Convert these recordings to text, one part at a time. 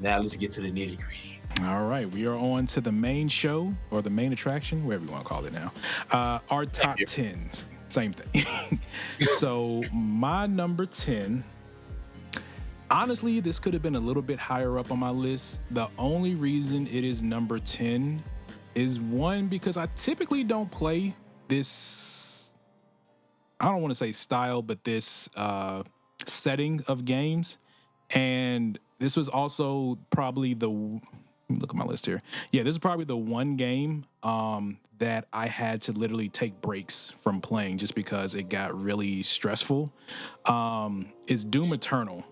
Now let's get to the nitty gritty. All right, we are on to the main show or the main attraction, whatever you want to call it now. Our top 10s, same thing. So my number 10, honestly, this could have been a little bit higher up on my list. The only reason it is number 10 is one, because I typically don't play this, I don't want to say style, but this setting of games. And this was also probably look at my list here. Yeah, this is probably the one game that I had to literally take breaks from playing just because it got really stressful. It's Doom Eternal.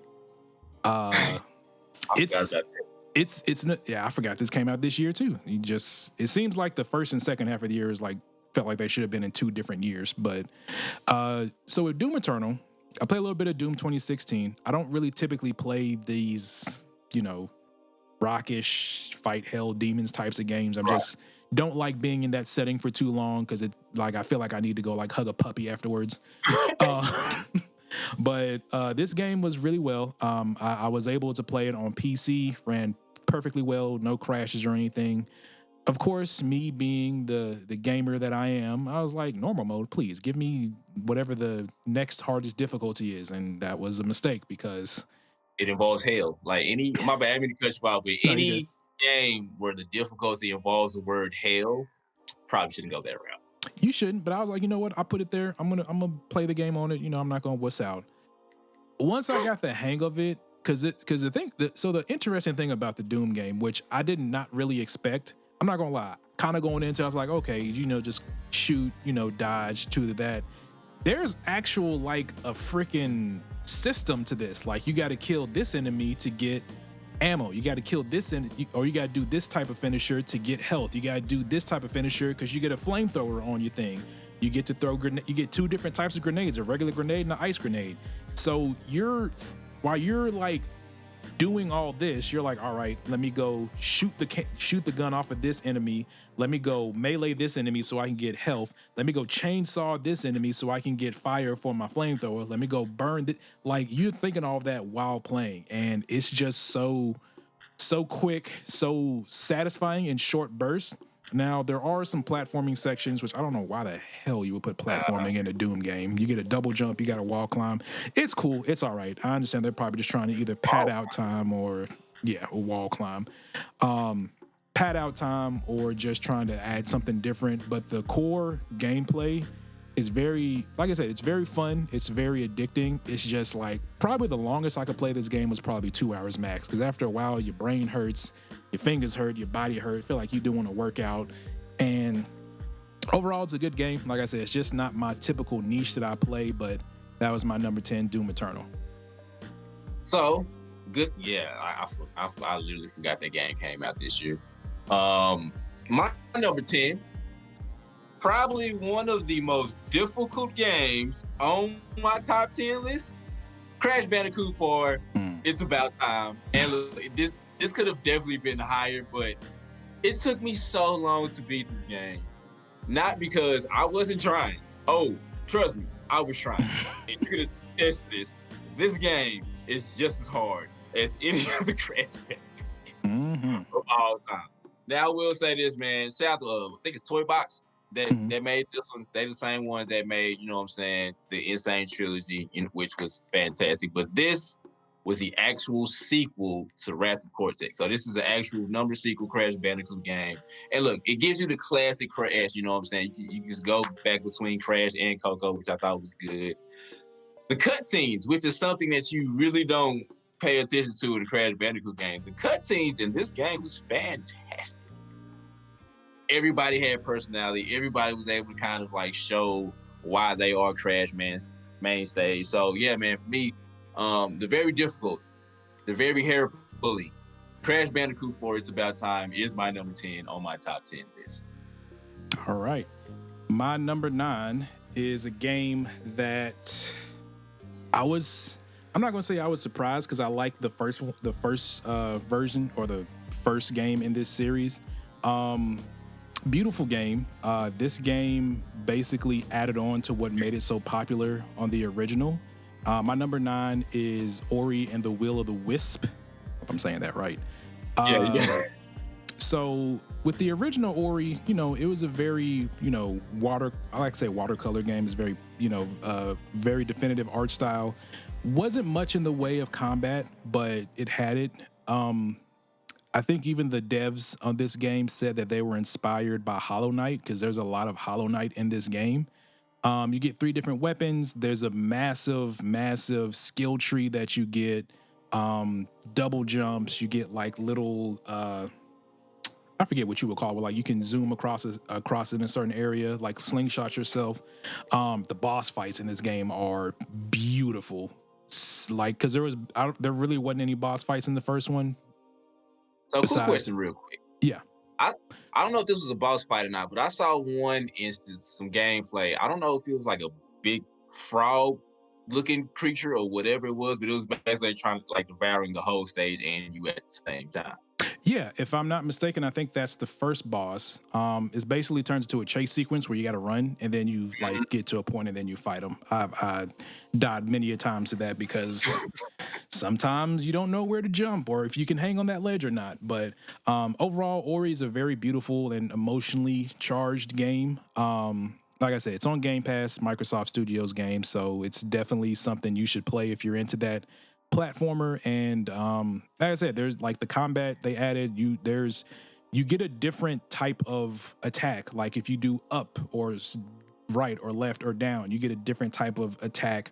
It's yeah, I forgot this came out this year too. It seems like the first and second half of the year is like felt like they should have been in 2 different years. But so with Doom Eternal, I play a little bit of Doom 2016. I don't really typically play these, rockish fight hell demons types of games. I'm just don't like being in that setting for too long because it's like I feel like I need to go like hug a puppy afterwards. But this game was really well. I was able to play it on PC, ran perfectly well, no crashes or anything. Of course, me being the gamer that I am, I was like, normal mode, please give me whatever the next hardest difficulty is, and that was a mistake because it involves hell. Like my bad, I mean to cut you off, but any game where the difficulty involves the word hell, probably shouldn't go that route. You shouldn't, but I was like, you know what? I put it there. I'm gonna play the game on it. I'm not gonna wuss out. Once I got the hang of it, because the interesting thing about the Doom game, which I did not really expect, I'm not gonna lie, kind of going into, I was like, okay, just shoot, dodge to that. There's actual like a freaking system to this. Like you got to kill this enemy to get ammo. You got to kill this or you got to do this type of finisher to get health. You got to do this type of finisher because you get a flamethrower on your thing. You get to throw you get 2 different types of grenades, a regular grenade and an ice grenade. So while you're like doing all this, you're like, all right, let me go shoot the gun off of this enemy. Let me go melee this enemy so I can get health. Let me go chainsaw this enemy so I can get fire for my flamethrower. Let me go burn like you're thinking all of that while playing, and it's just so quick, so satisfying in short bursts. Now, there are some platforming sections, which I don't know why the hell you would put platforming in a Doom game. You get a double jump, you got a wall climb. It's cool. It's all right. I understand they're probably just trying to either pad out time or, a wall climb. Pad out time or just trying to add something different. But the core gameplay is very, like I said, it's very fun. It's very addicting. It's just like probably the longest I could play this game was probably 2 hours max. Because after a while, your brain hurts, your fingers hurt, your body hurt. Feel like you're doing a workout. And overall, it's a good game. Like I said, it's just not my typical niche that I play. But that was my number 10, Doom Eternal. So good. Yeah, I literally forgot that game came out this year. My number 10. Probably one of the most difficult games on my top 10 list. Crash Bandicoot 4, It's About Time. And look, this could have definitely been higher, but it took me so long to beat this game. Not because I wasn't trying. Oh, trust me, I was trying. And you could attest this. This game is just as hard as any other Crash Bandicoot of all time. Now, I will say this, man. Shout out to, I think it's Toy Box. That made this one. They the same ones that made, the Insane Trilogy, which was fantastic. But this was the actual sequel to Wrath of Cortex. So this is an actual number sequel Crash Bandicoot game. And look, it gives you the classic Crash, you can just go back between Crash and Coco, which I thought was good. The cutscenes, which is something that you really don't pay attention to in the Crash Bandicoot game. The cutscenes in this game was fantastic. Everybody had personality. Everybody was able to kind of like show why they are Crash mainstays. So yeah, man, for me, the very difficult, the very hair-pulling Crash Bandicoot 4, It's About Time is my number 10 on my top 10 list. All right. My number 9 is a game that I'm not going to say I was surprised because I liked the first version or the first game in this series. Beautiful game. This game basically added on to what made it so popular on the original. My number 9 is Ori and the Will of the Wisp. I'm saying that right. Yeah. So with the original Ori, it was a very, I like to say watercolor game. Is very, very definitive art style. Wasn't much in the way of combat, but it had it. I think even the devs on this game said that they were inspired by Hollow Knight because there's a lot of Hollow Knight in this game. You get 3 different weapons. There's a massive, massive skill tree that you get. Double jumps. You get like little, I forget what you would call it. Like you can zoom across in a certain area, like slingshot yourself. The boss fights in this game are beautiful. Like, because there really wasn't any boss fights in the first one. So, quick question, real quick. Yeah. I don't know if this was a boss fight or not, but I saw one instance, some gameplay. I don't know if it was like a big frog-looking creature or whatever it was, but it was basically trying to like devouring the whole stage and you at the same time. Yeah, if I'm not mistaken, I think that's the first boss. It basically turns into a chase sequence where you got to run and then you like get to a point and then you fight them. I died many a times to that because sometimes you don't know where to jump or if you can hang on that ledge or not. But overall, Ori is a very beautiful and emotionally charged game. Like I said, it's on Game Pass, Microsoft Studios game, so it's definitely something you should play if you're into that platformer. And like I said, there's like the combat they added. You get a different type of attack. Like if you do up or right or left or down, you get a different type of attack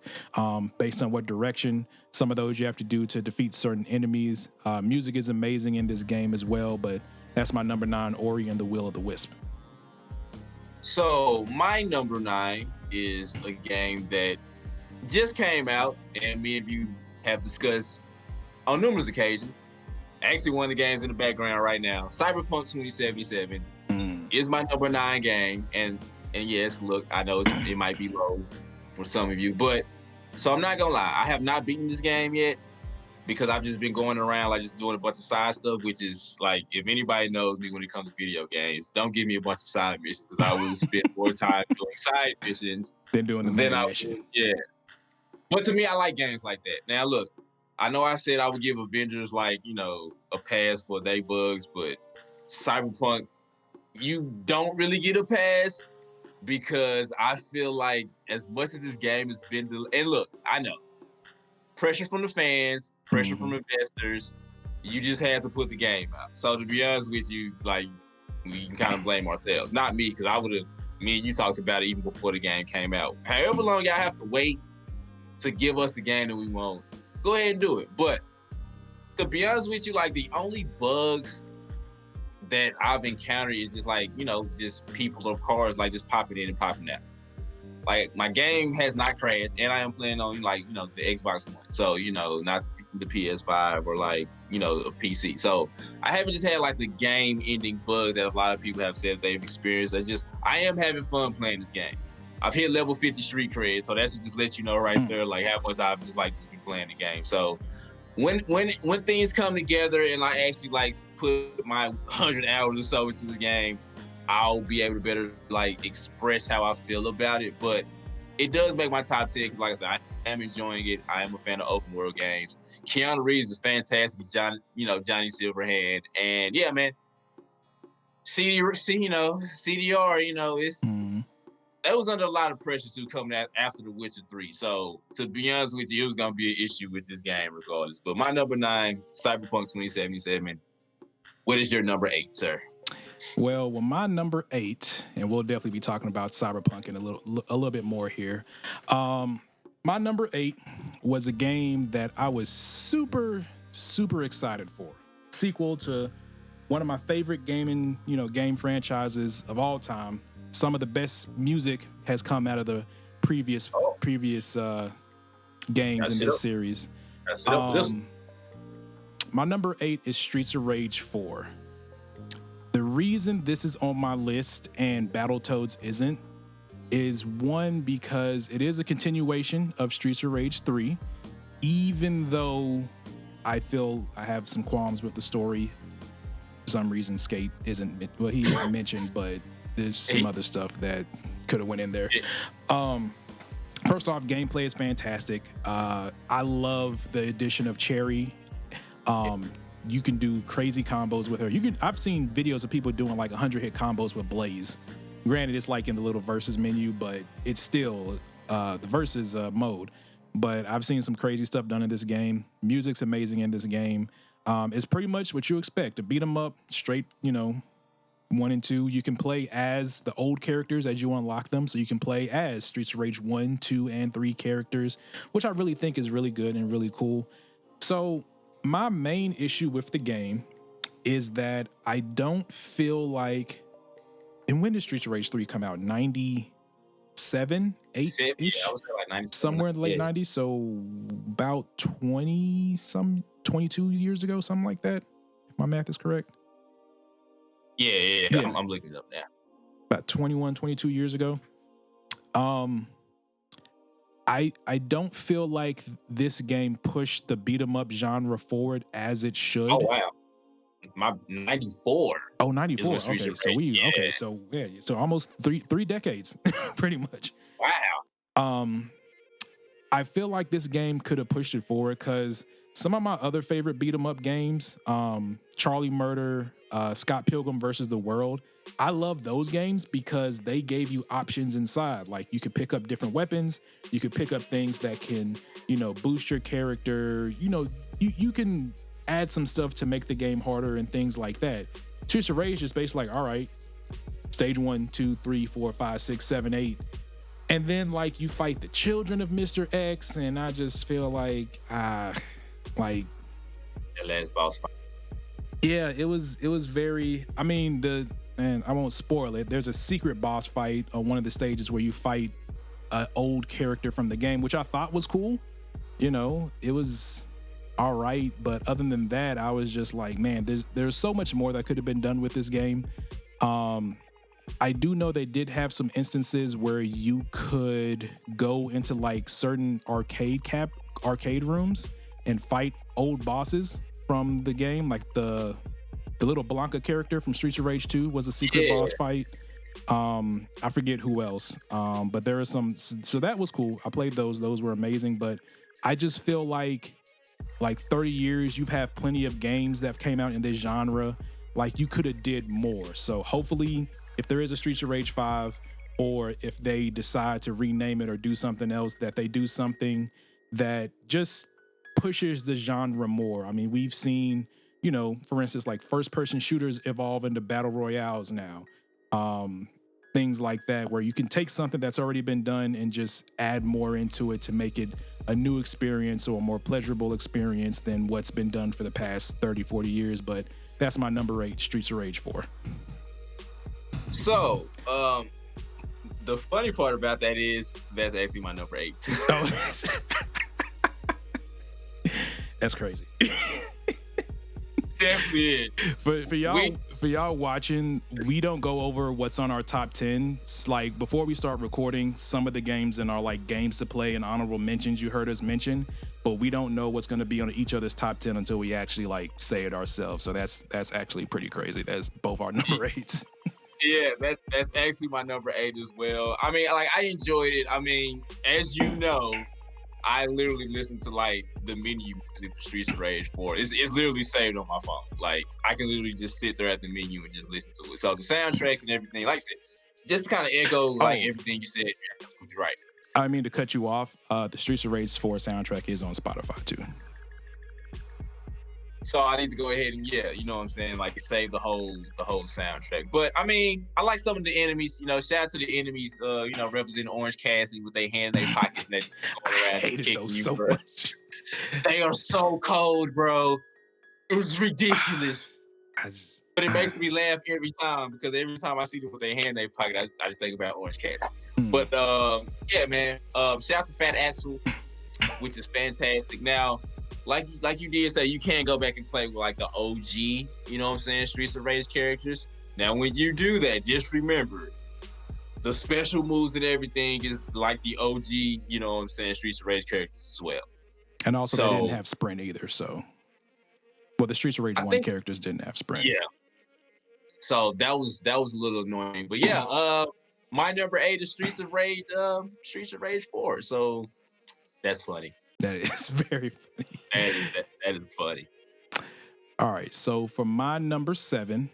based on what direction. Some of those you have to do to defeat certain enemies. Music is amazing in this game as well, but that's my number 9, Ori and the Will of the Wisp. So my number 9 is a game that just came out and me and you have discussed on numerous occasions. Actually, one of the games in the background right now, Cyberpunk 2077, is my number 9 game. And yes, look, I know it might be low for some of you, but so I'm not gonna lie, I have not beaten this game yet because I've just been going around like just doing a bunch of side stuff, which is like, if anybody knows me when it comes to video games, don't give me a bunch of side missions because I will spend more time doing side missions than doing the main mission. Yeah. But to me, I like games like that. Now, look, I know I said I would give Avengers like, a pass for their bugs, but Cyberpunk, you don't really get a pass because I feel like as much as this game has been, and look, I know, pressure from the fans, pressure from investors, you just had to put the game out. So to be honest with you, like, we can kind of blame ourselves. Not me, because me and you talked about it even before the game came out. However long y'all have to wait to give us the game that we want, go ahead and do it. But to be honest with you, like the only bugs that I've encountered is just like, just people or cars like just popping in and popping out. Like my game has not crashed and I am playing on the Xbox One. So, not the PS5 or like, a PC. So I haven't just had like the game ending bugs that a lot of people have said they've experienced. I am having fun playing this game. I've hit level 50 street cred, so that should just let you know right there, like how much I've just been playing the game. So when things come together and I actually like put my 100 hours or so into the game, I'll be able to better like express how I feel about it. But it does make my top 10 because, like I said, I am enjoying it. I am a fan of open world games. Keanu Reeves is fantastic. Johnny Silverhand, and yeah, man, CDR, it's. That was under a lot of pressure too coming out after The Witcher 3. So to be honest with you, it was gonna be an issue with this game regardless. But my number 9, Cyberpunk 2077. What is your number 8, sir? Well, my number 8, and we'll definitely be talking about Cyberpunk in a little bit more here. My number 8 was a game that I was super, super excited for. Sequel to one of my favorite game franchises of all time. Some of the best music has come out of the previous games in this series. My number 8 is Streets of Rage 4. The reason this is on my list and Battletoads isn't is one, because it is a continuation of Streets of Rage 3, even though I feel I have some qualms with the story. For some reason, Skate isn't, well, he isn't mentioned, but there's some other stuff that could have went in there. First off, gameplay is fantastic. I love the addition of Cherry. you can do crazy combos with her. I've seen videos of people doing like 100-hit combos with Blaze. Granted, it's like in the little versus menu, but it's still the versus mode. But I've seen some crazy stuff done in this game. Music's amazing in this game. It's pretty much what you expect. To beat 'em up straight, 1 and 2. You can play as the old characters as you unlock them. So you can play as Streets of Rage 1, 2, and 3 characters, which I really think is really good and really cool. So my main issue with the game is that I don't feel like, and when did Streets of Rage 3 come out? 97, 8-ish? Yeah, I was like 97. Somewhere in the late 90s. So about 22 years ago, something like that, if my math is correct. Yeah. I'm looking it up now. About 21, 22 years ago. I don't feel like this game pushed the beat 'em up genre forward as it should. Oh wow. My 94. Oh, 94. Okay. So so almost three decades, pretty much. Wow. I feel like this game could have pushed it forward because some of my other favorite beat 'em up games, Charlie Murder, Scott Pilgrim versus the World, I love those games because they gave you options inside. Like you could pick up different weapons, you could pick up things that can, boost your character. You can add some stuff to make the game harder and things like that. Streets of Rage is basically like, all right, stage 1, 2, 3, 4, 5, 6, 7, 8. And then like you fight the children of Mr. X, and I just feel like The last boss fight. yeah, it was very, and I won't spoil it. There's a secret boss fight on one of the stages where you fight an old character from the game, which I thought was cool. It was all right, but other than that, I was just like, man, there's so much more that could have been done with this game. I do know they did have some instances where you could go into like certain arcade rooms and fight old bosses from the game, like the little Blanca character from Streets of Rage 2 was a secret boss fight. I forget who else, but there are some. So that was cool. I played those; those were amazing. But I just feel like 30 years, you've had plenty of games that came out in this genre. Like you could have did more. So hopefully, if there is a Streets of Rage 5, or if they decide to rename it or do something else, that they do something that just pushes the genre more. I mean, we've seen, for instance, like first-person shooters evolve into battle royales now. Things like that, where you can take something that's already been done and just add more into it to make it a new experience or a more pleasurable experience than what's been done for the past 30, 40 years. But that's my number 8, Streets of Rage 4. So, the funny part about that is that's actually my number 8. Oh, that's crazy. Definitely. For y'all watching, we don't go over what's on our top 10. It's like before we start recording, some of the games in our like games to play and honorable mentions you heard us mention, but we don't know what's going to be on each other's top 10 until we actually like say it ourselves. So that's actually pretty crazy. That's both our number 8s. Yeah, that's actually my number 8 as well. I mean, like I enjoyed it. I mean, as you know, I literally listened to like the menu music for Streets of Rage 4. It's literally saved on my phone. Like I can literally just sit there at the menu and just listen to it. So the soundtracks and everything, like I said, just kind of echo like everything you said. You're absolutely right. I mean to cut you off. The Streets of Rage 4 soundtrack is on Spotify too. So I need to go ahead and you know what I'm saying, like save the whole soundtrack. But I mean, I like some of the enemies. Shout out to the enemies. Representing Orange Cassidy with their hand in their pockets and they just going around I hated kicking those you, so bro. much. They are so cold, bro. It's ridiculous. But it makes me laugh every time because every time I see them with their hand in their pocket, I just think about Orange Cassidy. But yeah, man. Shout out to Fat Axel, which is fantastic. Now, like you did say, you can go back and play with like the OG, you know what I'm saying, Streets of Rage characters. Now, when you do that, just remember the special moves and everything is like the OG, you know what I'm saying, Streets of Rage characters as well. And also, they didn't have sprint either. So, well, the Streets of Rage 1 characters didn't have sprint. Yeah. So that was a little annoying, but yeah, my number 8 is Streets of Rage 4. So that's funny. That is very funny. That is funny. All right, so for my number 7,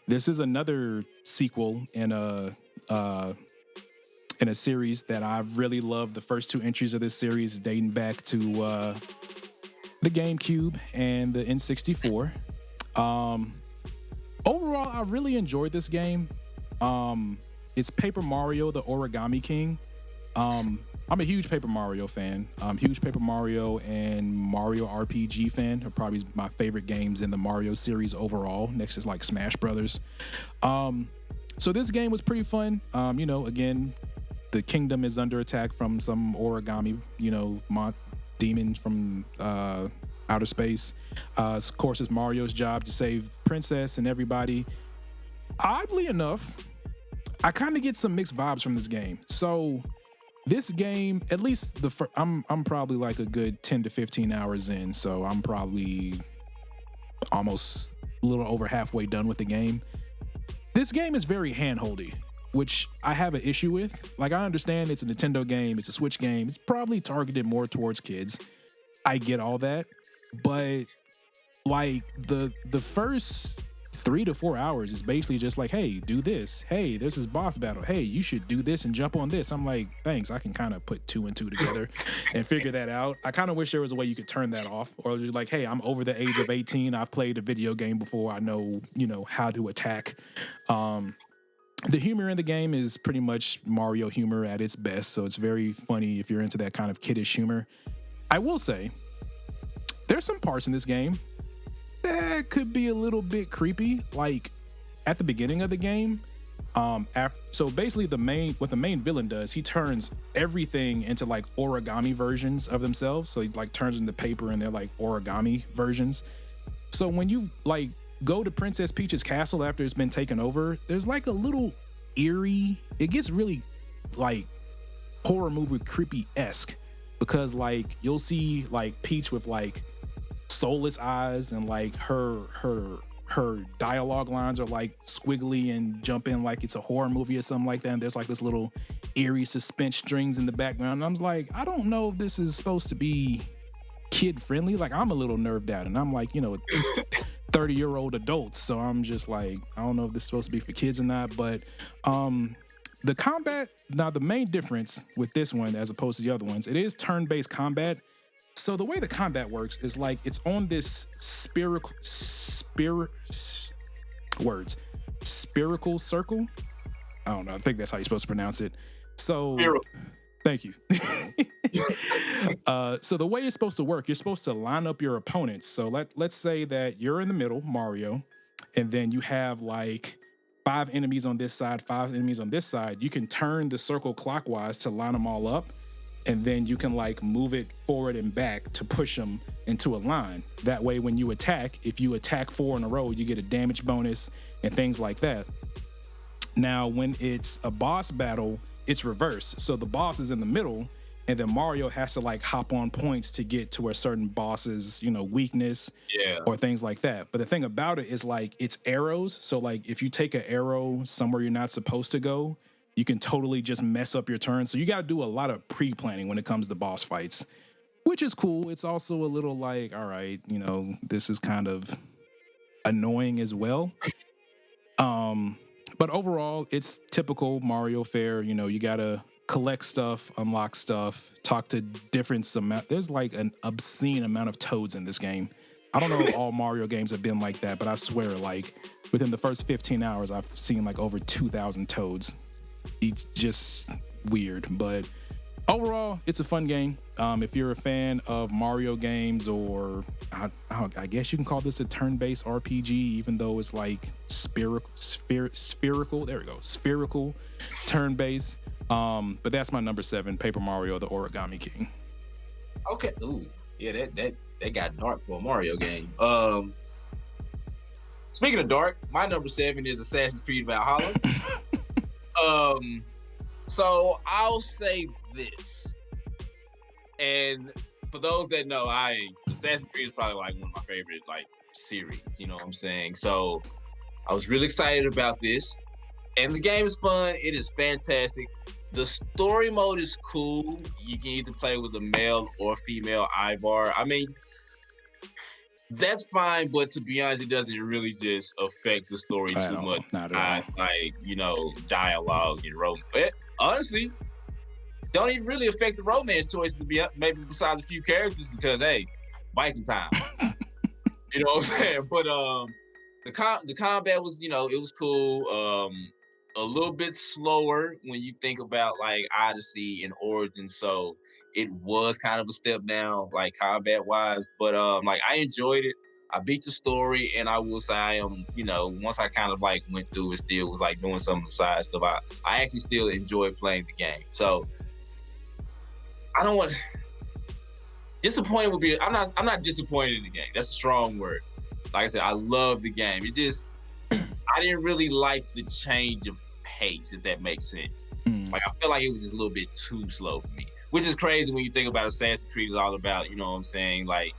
this is another sequel in a series that I really love. The first 2 entries of this series dating back to the GameCube and the N64. Overall, I really enjoyed this game. It's Paper Mario, the Origami King. I'm a huge Paper Mario fan. Huge Paper Mario and Mario RPG fan are probably my favorite games in the Mario series overall. Next is like Smash Brothers. So this game was pretty fun. Again, the kingdom is under attack from some origami, demon from outer space. Of course, it's Mario's job to save Princess and everybody. Oddly enough, I kind of get some mixed vibes from this game. So this game, at least I'm probably like a good 10 to 15 hours in. So I'm probably almost a little over halfway done with the game. This game is very handholdy, which I have an issue with. Like, I understand it's a Nintendo game, it's a Switch game, it's probably targeted more towards kids. I get all that, but like the first 3 to 4 hours is basically just like, hey, do this. Hey, there's this boss battle. Hey, you should do this and jump on this. I'm like, thanks. I can kind of put 2 and 2 together and figure that out. I kind of wish there was a way you could turn that off, or just like, hey, I'm over the age of 18. I've played a video game before. I know, how to attack. The humor in the game is pretty much Mario humor at its best. So it's very funny if you're into that kind of kiddish humor. I will say, there's some parts in this game that could be a little bit creepy. Like at the beginning of the game, so basically what the main villain does, he turns everything into like origami versions of themselves. So he like turns into paper and they're like origami versions. So when you like go to Princess Peach's castle after it's been taken over, there's like a little eerie, it gets really like horror movie creepy-esque, because like you'll see like Peach with like soulless eyes, and like her dialogue lines are like squiggly and jump in like it's a horror movie or something like that, and there's like this little eerie suspense strings in the background, and I'm like, I don't know if this is supposed to be kid friendly. Like, I'm a little nerved out, and I'm like, 30-year-old adults, so I'm just like, I don't know if this is supposed to be for kids or not. But the combat, now the main difference with this one as opposed to the other ones, it is turn-based combat. So the way the combat works is like it's on this spherical circle. I don't know. I think that's how you're supposed to pronounce it. So thank you. So the way it's supposed to work, you're supposed to line up your opponents. So let's say that you're in the middle, Mario, and then you have like 5 enemies on this side, 5 enemies on this side. You can turn the circle clockwise to line them all up, and then you can like move it forward and back to push them into a line. That way, when you attack, if you attack 4 in a row, you get a damage bonus and things like that. Now, when it's a boss battle, it's reversed. So the boss is in the middle, and then Mario has to like hop on points to get to a certain boss's, weakness, or things like that. But the thing about it is like it's arrows. So like if you take an arrow somewhere you're not supposed to go, you can totally just mess up your turn. So you got to do a lot of pre-planning when it comes to boss fights, which is cool. It's also a little like, all right, this is kind of annoying as well. But overall, it's typical Mario fare. You got to collect stuff, unlock stuff, talk to different amount. There's like an obscene amount of toads in this game. I don't know if all Mario games have been like that, but I swear, like within the first 15 hours, I've seen like over 2,000 toads. It's just weird, but overall, it's a fun game. If you're a fan of Mario games, or I guess you can call this a turn-based RPG, even though it's like spherical. There we go, spherical, turn-based. But that's my number 7, Paper Mario, the Origami King. Okay. Ooh, yeah, that got dark for a Mario game. Speaking of dark, my number 7 is Assassin's Creed Valhalla. So I'll say this, and for those that know, Assassin's Creed is probably like one of my favorite like series. You know what I'm saying? So I was really excited about this, and the game is fun. It is fantastic. The story mode is cool. You can either play with a male or female Ivar. I mean, That's fine, but to be honest, it doesn't really just affect the story At too all. much. Not at I all. like, dialogue and romance. Honestly, don't even really affect the romance choices to be maybe besides a few characters because hey, Viking time. You know what I'm saying? But the combat was, it was cool. A little bit slower when you think about like Odyssey and Origin, so it was kind of a step down, like combat wise. But like I enjoyed it. I beat the story, and I will say I am, once I kind of like went through it, still was like doing some of the side stuff. I actually still enjoy playing the game. So I don't want disappointed would be I'm not disappointed in the game. That's a strong word. Like I said, I love the game. It's just I didn't really like the change of pace, if that makes sense. Mm. Like I feel like it was just a little bit too slow for me. Which is crazy when you think about Assassin's Creed is all about, you know what I'm saying, like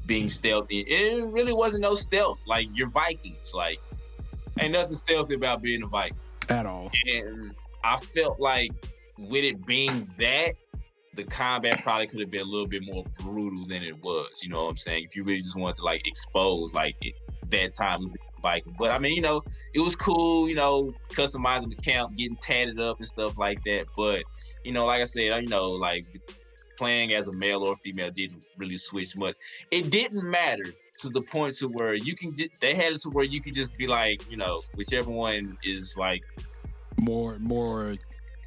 being stealthy. It really wasn't no stealth. Like you're Vikings. Like ain't nothing stealthy about being a Viking. At all. And I felt like with it being that, the combat probably could have been a little bit more brutal than it was. You know what I'm saying? If you really just wanted to like expose like that time of the Viking. But I mean, it was cool, customizing the camp, getting tatted up and stuff like that. But, like I said, like playing as a male or female didn't really switch much. It didn't matter to the point to where they had it to where you could just be like, whichever one is like More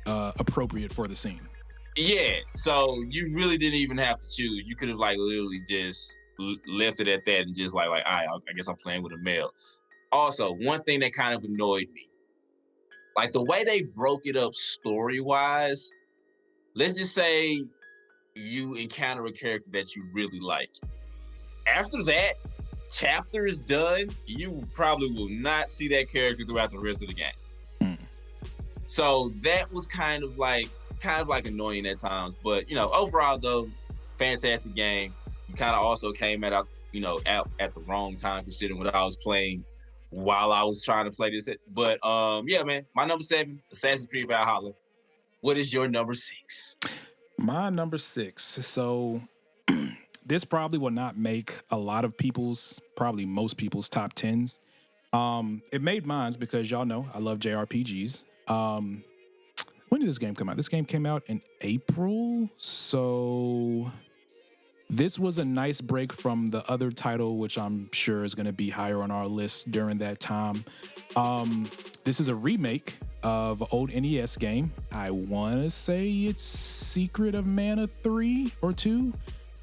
appropriate for the scene. yeah, so you really didn't even have to choose. You could have like literally just left it at that and just like, all right, I guess I'm playing with a male. Also, one thing that kind of annoyed me, like the way they broke it up story wise. Let's just say you encounter a character that you really like. After that chapter is done, you probably will not see that character throughout the rest of the game. Mm. So that was kind of like annoying at times, but overall though, fantastic game. You kind of also came out at the wrong time considering what I was playing while I was trying to play this. But yeah, man, my number 7, Assassin's Creed Valhalla. What is your number 6? My number 6. So this probably will not make a lot of probably most people's top 10s. It made mine because y'all know I love JRPGs. When did this game come out? This game came out in April. So this was a nice break from the other title, which I'm sure is going to be higher on our list during that time. This is a remake of an old NES game. I want to say it's Secret of Mana 3 or 2,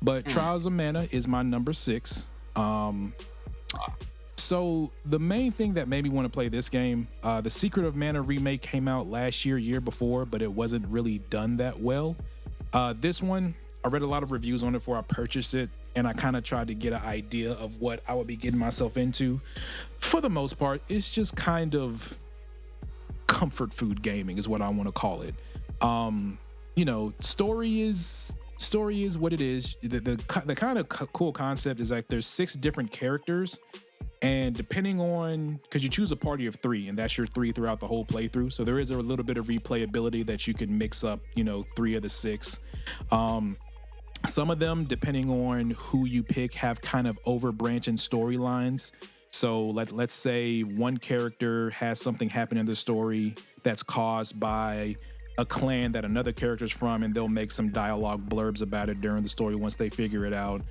but Trials of Mana is my number 6. So the main thing that made me want to play this game, the Secret of Mana remake came out last year before, but it wasn't really done that well. This one, I read a lot of reviews on it before I purchased it, and I kind of tried to get an idea of what I would be getting myself into. For the most part, it's just kind of comfort food gaming is what I want to call it. Story is what it is. The kind of cool concept is like there's 6 different characters, and depending on, because you choose a party of 3, and that's your 3 throughout the whole playthrough, so there is a little bit of replayability that you can mix up 3 of the 6. Some of them, depending on who you pick, have kind of overbranching storylines. So let's say one character has something happen in the story that's caused by a clan that another character's from, and they'll make some dialogue blurbs about it during the story once they figure it out.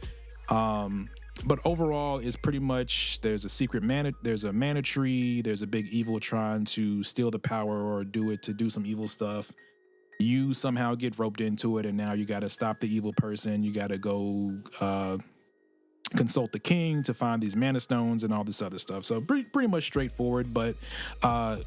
But overall, it's pretty much there's a mana tree, there's a big evil trying to steal the power or do it to do some evil stuff. You somehow get roped into it, and now you got to stop the evil person. You got to go consult the king to find these mana stones and all this other stuff. So pretty much straightforward, but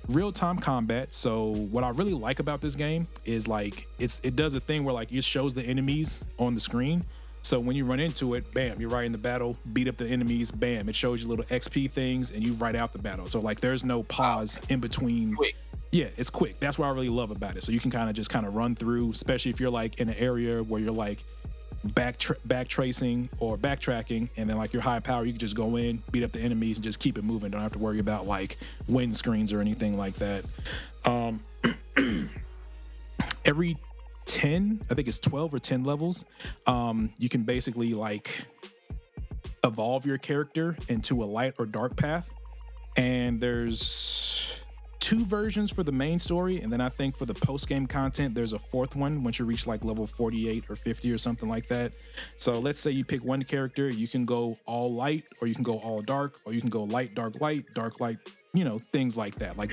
real-time combat. So what I really like about this game is like it does a thing where like it shows the enemies on the screen. So when you run into it, bam, you're right in the battle, beat up the enemies, bam, it shows you little XP things and you right out the battle. So like there's no pause in between. Quick. Yeah, it's quick. That's what I really love about it. So you can kind of run through, especially if you're like in an area where you're like backtracing or backtracking, and then like you're high power, you can just go in, beat up the enemies, and just keep it moving. Don't have to worry about like wind screens or anything like that. Every 10, I think it's 12 or 10 levels, you can basically like evolve your character into a light or dark path. And there's 2 versions for the main story, and then I think for the post-game content, there's a 4th one once you reach like level 48 or 50 or something like that. So let's say you pick one character, you can go all light, or you can go all dark, or you can go light, dark, you know, things like that. Like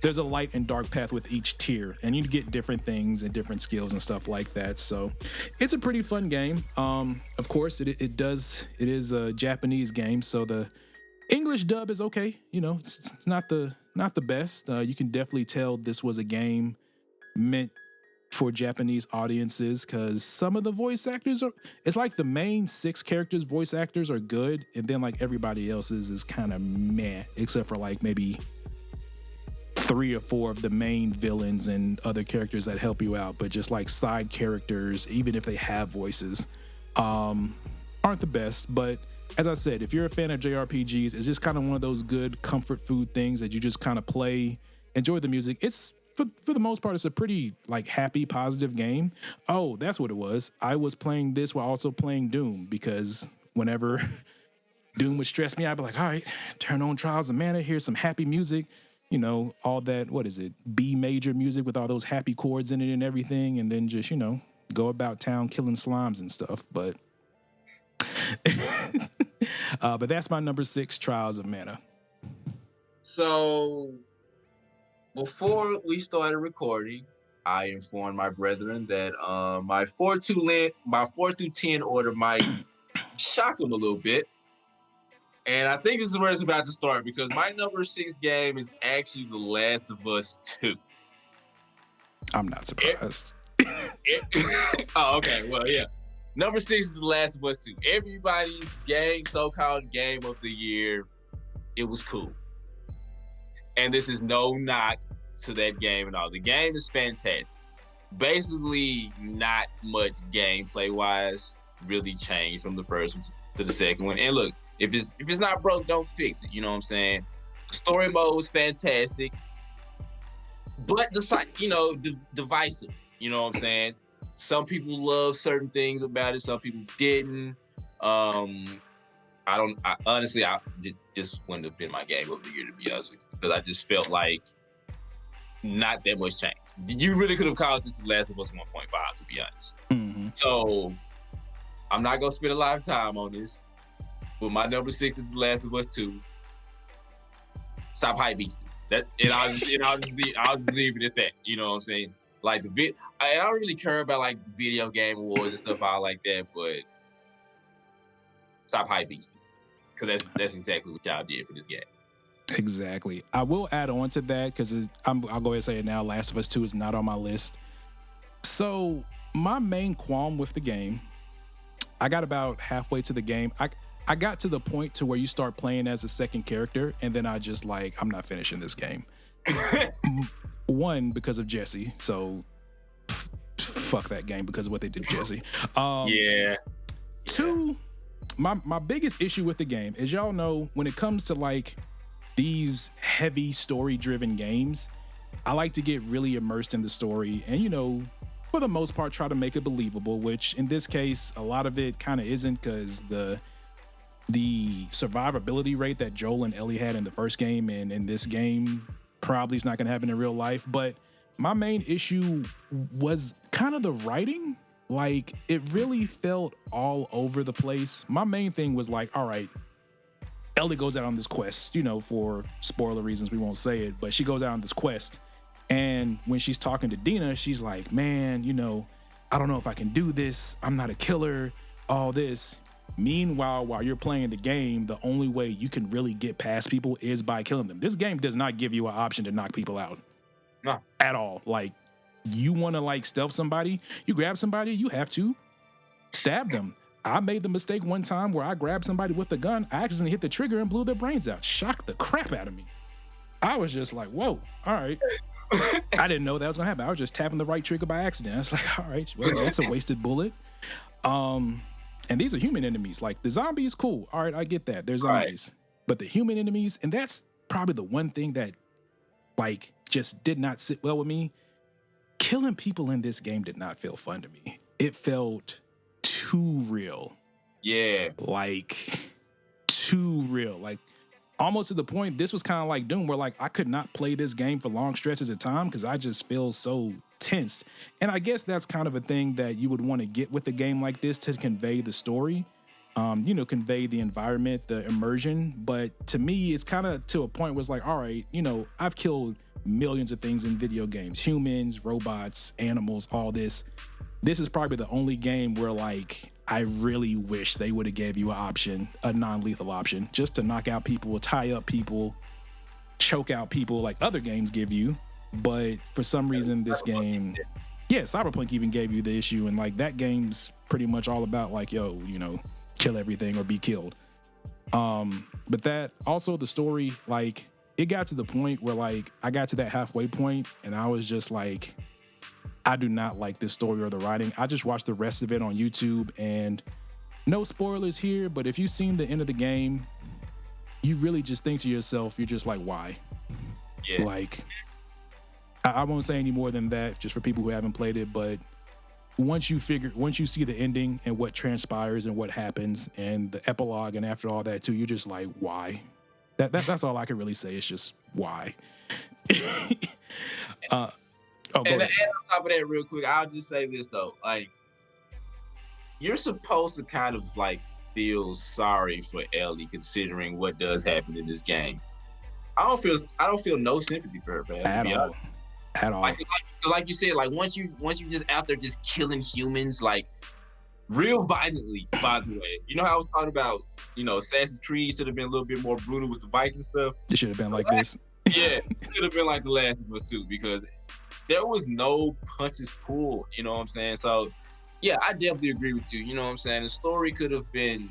there's a light and dark path with each tier, and you get different things and different skills and stuff like that. So it's a pretty fun game. Of course, it is a Japanese game, so the English dub is okay. You know, it's not the best. You can definitely tell this was a game meant for Japanese audiences because some of the voice actors it's like the main 6 characters voice actors are good, and then like everybody else's is kind of meh, except for like maybe 3 or 4 of the main villains and other characters that help you out. But just like side characters, even if they have voices, aren't the best. But as I said, if you're a fan of JRPGs, it's just kind of one of those good comfort food things that you just kind of play, enjoy the music. It's for the most part, it's a pretty like happy, positive game. Oh, that's what it was. I was playing this while also playing Doom, because whenever Doom would stress me, I'd be like, all right, turn on Trials of Mana, here's some happy music, you know, all that, what is it, B major music with all those happy chords in it and everything, and then just, you know, go about town killing slimes and stuff. But but that's my number 6, Trials of Mana. So before we started recording, I informed my brethren that my 4 through 10 order might shock them a little bit. And I think this is where it's about to start, because my number 6 game is actually The Last of Us 2. I'm not surprised. Oh, okay. Well, yeah. Number 6 is The Last of Us 2. Everybody's so-called game of the year. It was cool. And this is no knock to that game at all. The game is fantastic. Basically, not much gameplay-wise really changed from the first one to the second one. And look, if it's not broke, don't fix it. You know what I'm saying? The story mode was fantastic, but divisive. You know what I'm saying? Some people love certain things about it. Some people didn't. Honestly, just wouldn't have been my game of the year, to be honest with you, because I just felt like not that much change. You really could have called it The Last of Us 1.5, to be honest. Mm-hmm. So I'm not gonna spend a lot of time on this, but my number 6 is The Last of Us 2. Stop hype beasting. I'll just leave it at that. You know what I'm saying? Like I don't really care about like the video game awards and stuff out like that, but stop hype beasting, because that's exactly what y'all did for this game. Exactly. I will add on to that because I'll go ahead and say it now. Last of Us 2 is not on my list. So my main qualm with the game, I got about halfway to the game. I got to the point to where you start playing as a second character, and then I just like, I'm not finishing this game. One, because of Jesse. So fuck that game because of what they did to Jesse. Yeah. 2, my biggest issue with the game is, y'all know, when it comes to like these heavy story-driven games, I like to get really immersed in the story and, you know, for the most part, try to make it believable, which in this case, a lot of it kind of isn't, because the survivability rate that Joel and Ellie had in the first game and in this game probably is not going to happen in real life. But my main issue was kind of the writing. Like, it really felt all over the place. My main thing was like, all right, Ellie goes out on this quest, you know, for spoiler reasons, we won't say it, but she goes out on this quest. And when she's talking to Dina, she's like, man, you know, I don't know if I can do this. I'm not a killer, all this. Meanwhile, while you're playing the game, the only way you can really get past people is by killing them. This game does not give you an option to knock people out. No. At all. Like, you want to like stealth somebody, you grab somebody, you have to stab them. I made the mistake one time where I grabbed somebody with a gun, I accidentally hit the trigger and blew their brains out. Shocked the crap out of me. I was just like, whoa, all right. I didn't know that was gonna happen. I was just tapping the right trigger by accident. I was like, all right, well, that's a wasted bullet. And these are human enemies. Like, the zombies, cool. All right, I get that. They're zombies. Right. But the human enemies, and that's probably the one thing that, like, just did not sit well with me. Killing people in this game did not feel fun to me. It felt too real. Yeah. Like, too real. Like almost to the point, this was kind of like Doom, where like I could not play this game for long stretches of time because I just feel so tense. And I guess that's kind of a thing that you would want to get with a game like this to convey the story, convey the environment, the immersion. But to me, it's kind of to a point where it's like, all right, I've killed millions of things in video games, humans, robots, animals, all this. This is probably the only game where like I really wish they would have gave you an option, a non-lethal option, just to knock out people, tie up people, choke out people like other games give you. But for some reason, this game, Cyberpunk even gave you the issue. And like that game's pretty much all about like, kill everything or be killed. But that also the story, like it got to the point where like I got to that halfway point and I was just like, I do not like this story or the writing. I just watched the rest of it on YouTube, and no spoilers here, but if you've seen the end of the game, you really just think to yourself, you're just like, why? Yeah. Like, I won't say any more than that just for people who haven't played it, but once you see the ending and what transpires and what happens and the epilogue and after all that too, you're just like, why? That's all I can really say. It's just why. And on top of that, real quick, I'll just say this though: like, you're supposed to kind of like feel sorry for Ellie, considering what does happen in this game. I don't feel no sympathy for her, man. At all. Like you said, like once you just out there just killing humans, like real violently. By the way, you know how I was talking about, Assassin's Creed should have been a little bit more brutal with the Viking stuff. It should have been like this. Yeah, it should have been like The Last of Us 2, because there was no punches pulled, you know what I'm saying? So, yeah, I definitely agree with you. You know what I'm saying? The story could have been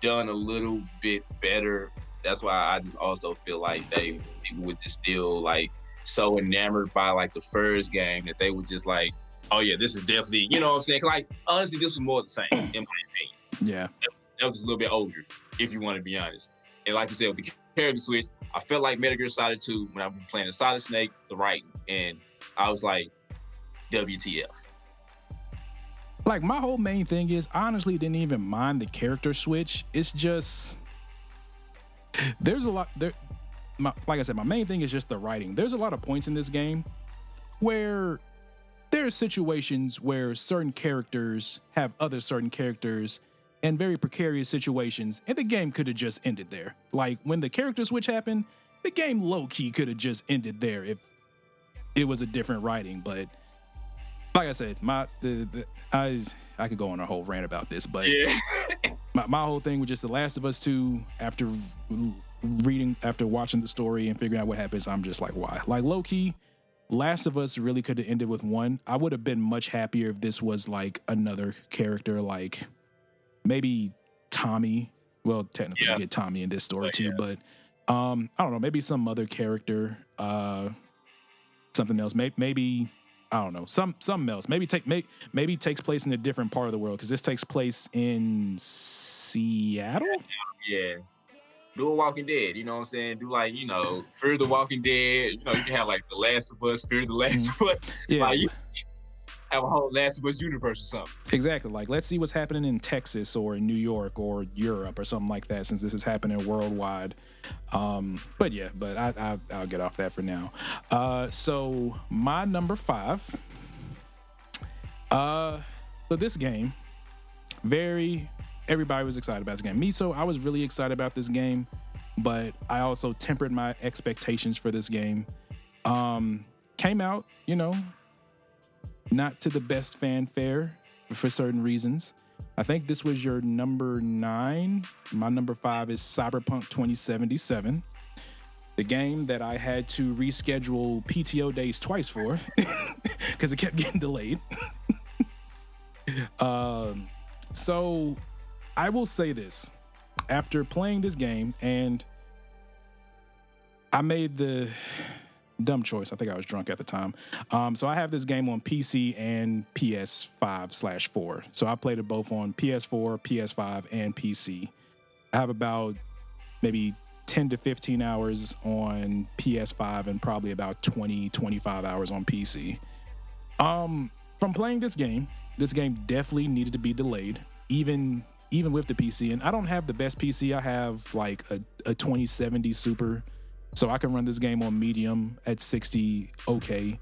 done a little bit better. That's why I just also feel like people were just still like so enamored by like the first game that they was just like, oh yeah, this is definitely, you know what I'm saying? Like, honestly, this was more the same, in my opinion. Yeah. That was a little bit older, if you want to be honest. And like you said, with the character switch, I felt like Metal Gear Solid 2, when I was playing the Solid Snake, the writing, and I was like, WTF. Like, my whole main thing is, I honestly didn't even mind the character switch. It's just, there's a lot there. Like I said, my main thing is just the writing. There's a lot of points in this game where there's situations where certain characters have other certain characters in very precarious situations, and the game could have just ended there. Like, when the character switch happened, the game low-key could have just ended there if it was a different writing. But like I said, I could go on a whole rant about this, but yeah. my whole thing was just The Last of Us 2. After watching the story and figuring out what happens, I'm just like, why? Like, low-key, Last of Us really could have ended with one. I would have been much happier if this was like another character, like maybe Tommy. Well, technically you get Tommy in this story too, but I don't know, maybe some other character, something else. Maybe I don't know, something else. Maybe takes place in a different part of the world, because this takes place in Seattle. Yeah. Do a Walking Dead, you know what I'm saying? Do like, Fear the Walking Dead. You can have like The Last of Us, Fear the Last of Us. Yeah. Like, you have a whole Last of Us universe or something. Exactly. Like, let's see what's happening in Texas or in New York or Europe or something like that, since this is happening worldwide. But I'll get off that for now. So my number 5. So this game, everybody was excited about this game. Me, so I was really excited about this game, but I also tempered my expectations for this game. Came out, not to the best fanfare for certain reasons. I think this was your number 9. My number 5 is Cyberpunk 2077. The game that I had to reschedule PTO days twice for because it kept getting delayed. So I will say this. After playing this game, and I made the dumb choice. I think I was drunk at the time. So I have this game on PC and PS5/4. So I played it both on PS4, PS5, and PC. I have about maybe 10 to 15 hours on PS5 and probably about 20, 25 hours on PC. From playing this game definitely needed to be delayed. Even even with the PC, and I don't have the best PC. I have like a 2070 Super, so I can run this game on medium at 60 okay.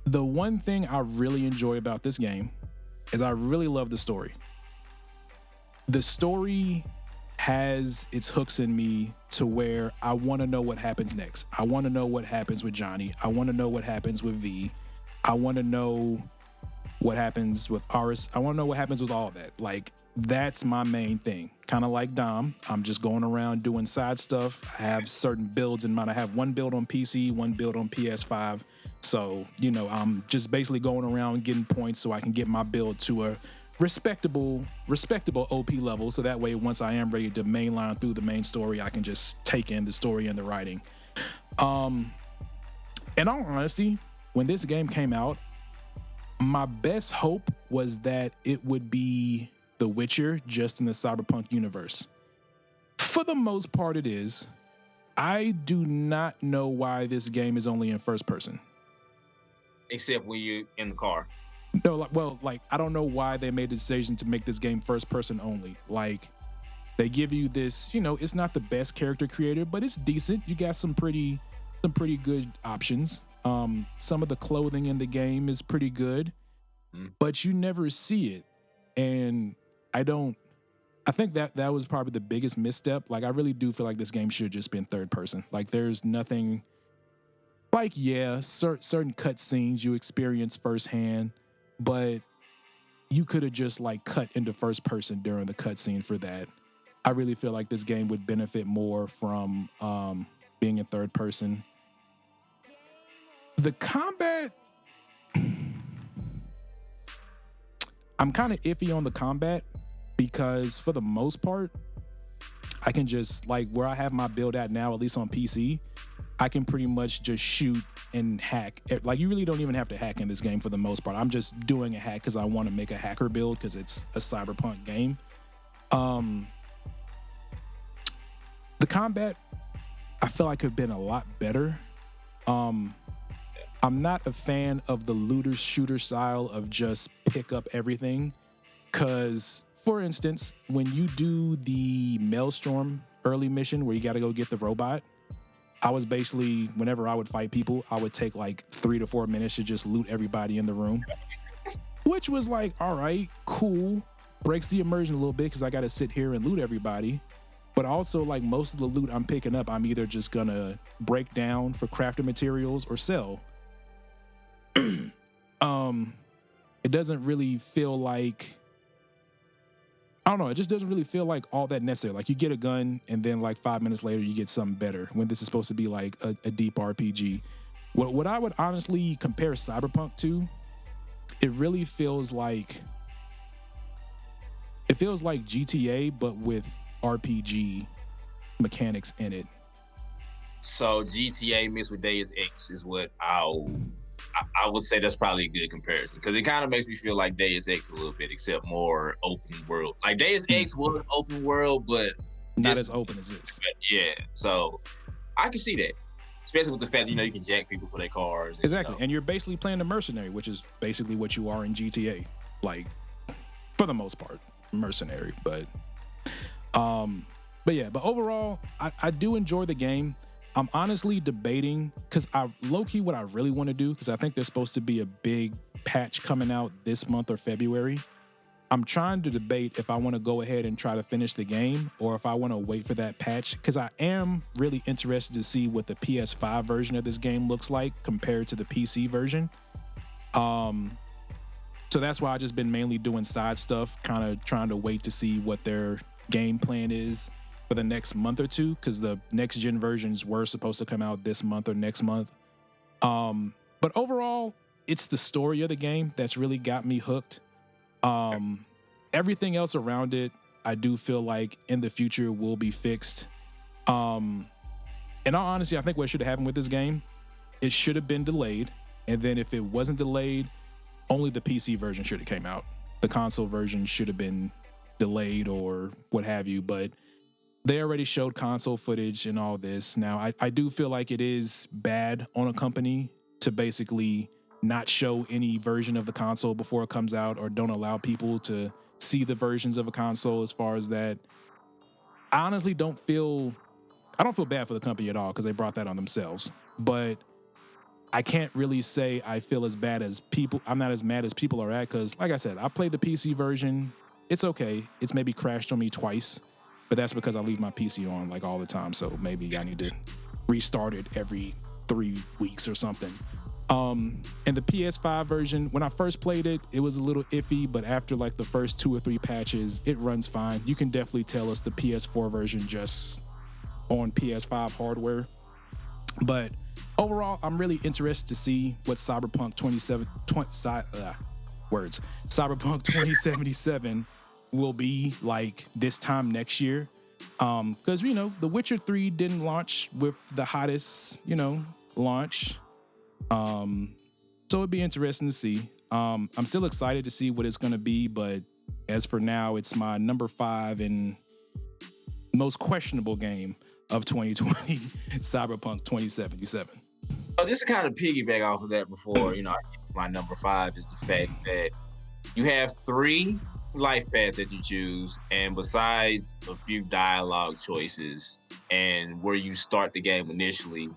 The one thing I really enjoy about this game is I really love the story. The story has its hooks in me to where I want to know what happens next. I want to know what happens with Johnny. I want to know what happens with V. I want to know what happens with Aris. I want to know what happens with all that. Like, that's my main thing. Kind of like Dom. I'm just going around doing side stuff. I have certain builds in mind. I have one build on PC, one build on PS5. So, you know, I'm just basically going around getting points so I can get my build to a respectable OP level. So that way, once I am ready to mainline through the main story, I can just take in the story and the writing. In all honesty, when this game came out, my best hope was that it would be The Witcher just in the Cyberpunk universe. For the most part, it is. I do not know why this game is only in first person. Except when you're in the car. No, like I don't know why they made the decision to make this game first person only. Like, they give you this, you know, it's not the best character creator, but it's decent. You got some pretty good options. Some of the clothing in the game is pretty good, but you never see it. And I think that was probably the biggest misstep. Like, I really do feel like this game should have just been third person. Like, there's nothing, like, yeah, certain cutscenes you experience firsthand, but you could have just like cut into first person during the cutscene for that. I really feel like this game would benefit more from being in third person. The combat, I'm kind of iffy on the combat because for the most part, I can just, like, where I have my build at now, at least on PC, I can pretty much just shoot and hack. Like, you really don't even have to hack in this game for the most part. I'm just doing a hack because I want to make a hacker build because it's a cyberpunk game. The combat, I feel like could have been a lot better. I'm not a fan of the looter shooter style of just pick up everything. Because, for instance, when you do the Maelstrom early mission where you got to go get the robot, I was basically, whenever I would fight people, I would take like 3 to 4 minutes to just loot everybody in the room. Which was like, all right, cool. Breaks the immersion a little bit because I got to sit here and loot everybody. But also, like, most of the loot I'm picking up, I'm either just going to break down for crafting materials or sell. It doesn't really feel like, I don't know, it just doesn't really feel like all that necessary. Like, you get a gun and then like 5 minutes later you get something better when this is supposed to be like a deep RPG. What I would honestly compare Cyberpunk to, it really feels like GTA but with RPG mechanics in it. So GTA mixed with Deus Ex is what I would say that's probably a good comparison because it kind of makes me feel like Deus Ex a little bit, except more open world. Like, Deus Ex was open world, but not as open as this. Yeah, so I can see that, especially with the fact that, you know, you can jack people for their cars. Exactly, you know. and you're basically playing a mercenary, which is basically what you are in GTA. Like, for the most part, mercenary. But overall, I do enjoy the game. I'm honestly debating because low-key what I really want to do, because I think there's supposed to be a big patch coming out this month or February. I'm trying to debate if I want to go ahead and try to finish the game or if I want to wait for that patch, because I am really interested to see what the PS5 version of this game looks like compared to the PC version. So that's why I've just been mainly doing side stuff, kind of trying to wait to see what their game plan is for the next month or two, because the next gen versions were supposed to come out this month or next month. But overall, it's the story of the game that's really got me hooked. Everything else around it, I do feel like in the future will be fixed. In all honesty, I think what should have happened with this game, it should have been delayed. And then if it wasn't delayed, only the PC version should have came out. The console version should have been delayed or what have you, but they already showed console footage and all this. Now, I do feel like it is bad on a company to basically not show any version of the console before it comes out, or don't allow people to see the versions of a console as far as that. I honestly don't feel bad for the company at all because they brought that on themselves. But I can't really say I feel as bad as people. I'm not as mad as people are at because, like I said, I played the PC version. It's okay. It's maybe crashed on me twice, but that's because I leave my PC on like all the time. So maybe I need to restart it every 3 weeks or something. And the PS5 version, when I first played it, it was a little iffy, but after like the first 2 or 3 patches, it runs fine. You can definitely tell it's the PS4 version just on PS5 hardware. But overall, I'm really interested to see what Cyberpunk 2077 will be like this time next year. Because, The Witcher 3 didn't launch with the hottest, launch. So it'd be interesting to see. I'm still excited to see what it's going to be, but as for now, it's my number 5 and most questionable game of 2020, Cyberpunk 2077. So just to kind of piggyback off of that before, my number 5 is the fact that you have 3 life paths that you choose, and besides a few dialogue choices and where you start the game initially,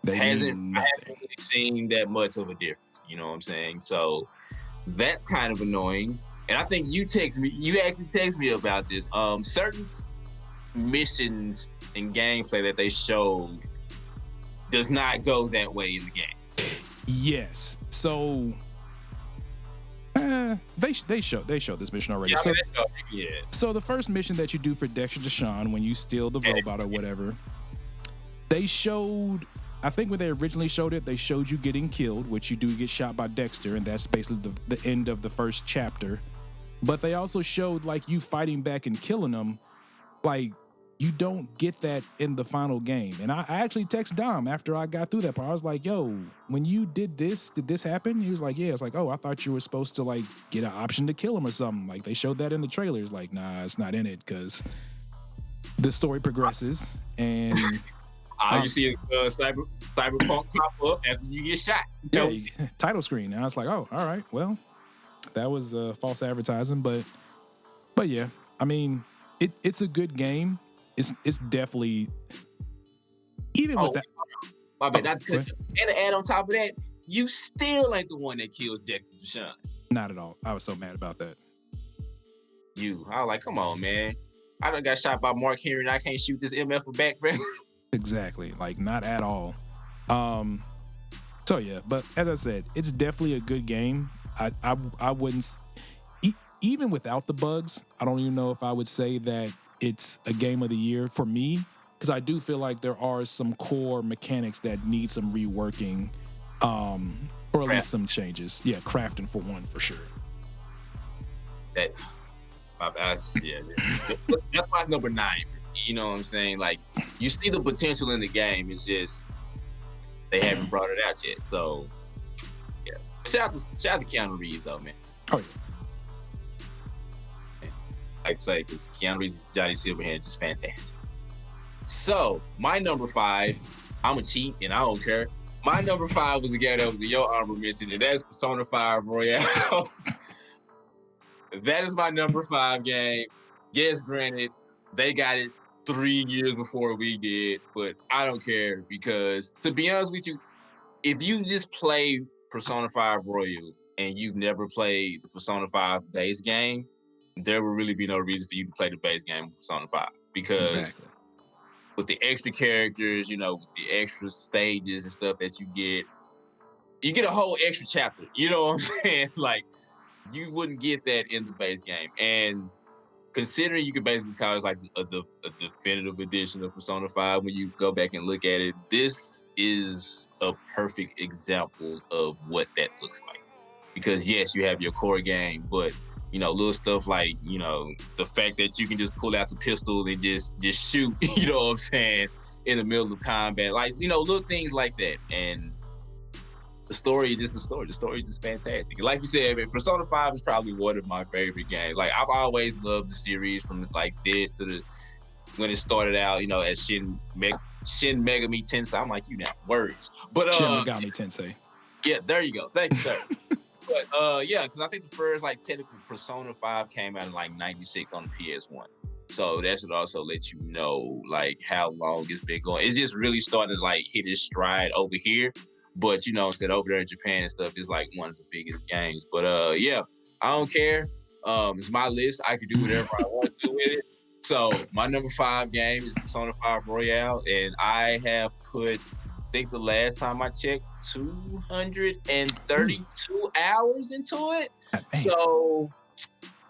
I haven't really seen that much of a difference. You know what I'm saying? So that's kind of annoying. And I think you actually text me about this. Certain missions and gameplay that they showed does not go that way in the game. Yes. So they showed this mission already. So the first mission that you do for Dexter Deshawn, when you steal the robot or whatever, they showed. I think when they originally showed it, they showed you getting killed, which you do get shot by Dexter, and that's basically the end of the first chapter. But they also showed like you fighting back and killing them. Like, you don't get that in the final game. And I actually texted Dom after I got through that part. I was like, yo, when you did this happen? He was like, yeah. It's like, oh, I thought you were supposed to like get an option to kill him or something. Like they showed that in the trailers. Like, nah, it's not in it because the story progresses and you see Cyberpunk pop up after you get shot. Yeah, title screen. And I was like, oh, all right. Well, that was false advertising, but yeah, I mean, it's a good game. It's definitely even with that. My bad. And to add on top of that, you still ain't the one that kills Dexter Deshawn. Not at all. I was so mad about that. I was like, come on, man. I done got shot by Mark Henry and I can't shoot this MF back, friend. Exactly. Like, not at all. So yeah, but as I said, it's definitely a good game. I wouldn't, even without the bugs, I don't even know if I would say that it's a game of the year for me, because I do feel like there are some core mechanics that need some reworking, or at least some changes. Yeah, crafting for one, for sure. That's why it's number 9 for me. You know what I'm saying? Like, you see the potential in the game. It's just they haven't brought it out yet. So, yeah. Shout out to Keanu Reeves, though, man. Oh, yeah. Like I say, because Keanu Reeves' Johnny Silverhand is just fantastic. So, my number 5, I'm a cheat, and I don't care. My number 5 was a game that was in your honorable mention, and that's Persona 5 Royale. That is my number 5 game. Yes, granted, they got it 3 years before we did, but I don't care because, to be honest with you, if you just play Persona 5 Royal and you've never played the Persona 5 base game, there will really be no reason for you to play the base game of Persona 5 because with the extra characters, with the extra stages and stuff that you get a whole extra chapter. You know what I'm saying? Like, you wouldn't get that in the base game. And considering you could basically call it like a definitive edition of Persona 5 when you go back and look at it, this is a perfect example of what that looks like. Because yes, you have your core game, but little stuff like, the fact that you can just pull out the pistol and just shoot, you know what I'm saying, in the middle of combat. Like, little things like that. And the story is just the story. The story is just fantastic. Like you said, Persona 5 is probably one of my favorite games. Like, I've always loved the series from like this to when it started out, as Shin Megami Tensei. I'm like, words. But Shin Megami Tensei. Yeah, there you go. Thank you, sir. But yeah, because I think the first like technical Persona 5 came out in like 96 on the PS1. So that should also let you know like how long it's been going. It's just really starting to like hit its stride over here. But said over there in Japan and stuff is like one of the biggest games. But yeah, I don't care. It's my list. I can do whatever I want to do with it. So my number 5 game is Persona 5 Royale, and I have put, I think the last time I checked, 232 hours into it. So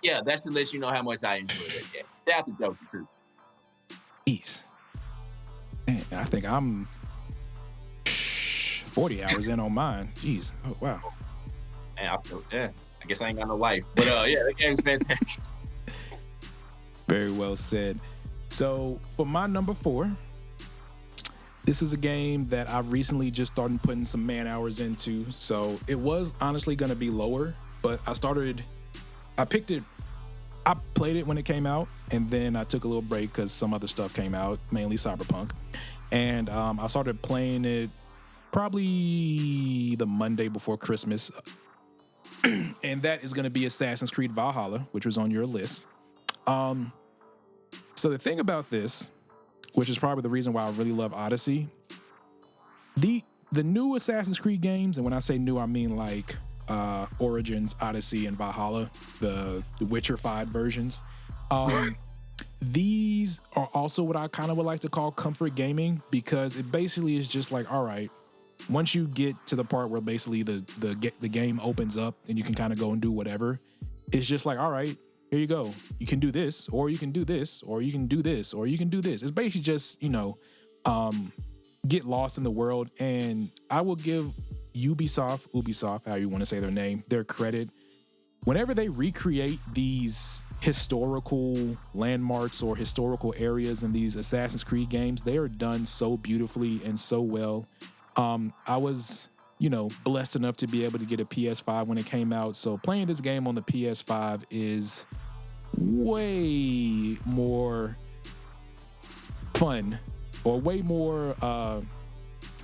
yeah, that's to let you know how much I enjoy that game. That's the joke too. Jeez. Man, I think I'm 40 hours in on mine. Jeez. Oh wow. And I guess I ain't got no life. But yeah, that game's fantastic. Very well said. So for my number 4, this is a game that I've recently just started putting some man hours into. So it was honestly going to be lower, but I picked it. I played it when it came out, and then I took a little break because some other stuff came out, mainly Cyberpunk. And I started playing it probably the Monday before Christmas. And that is going to be Assassin's Creed Valhalla, which was on your list. So the thing about this, which is probably the reason why I really love Odyssey, the new Assassin's Creed games, and when I say new, I mean like Origins, Odyssey, and Valhalla, the Witcher 5 versions. These are also what I kind of would like to call comfort gaming, because it basically is just like, all right, once you get to the part where basically the game opens up and you can kind of go and do whatever, it's just like, all right, here you go. You can do this, or you can do this, or you can do this, or you can do this. It's basically just, get lost in the world. And I will give Ubisoft, how you want to say their name, their credit. Whenever they recreate these historical landmarks or historical areas in these Assassin's Creed games, they are done so beautifully and so well. I was, blessed enough to be able to get a PS5 when it came out. So playing this game on the PS5 is way more fun, or way more,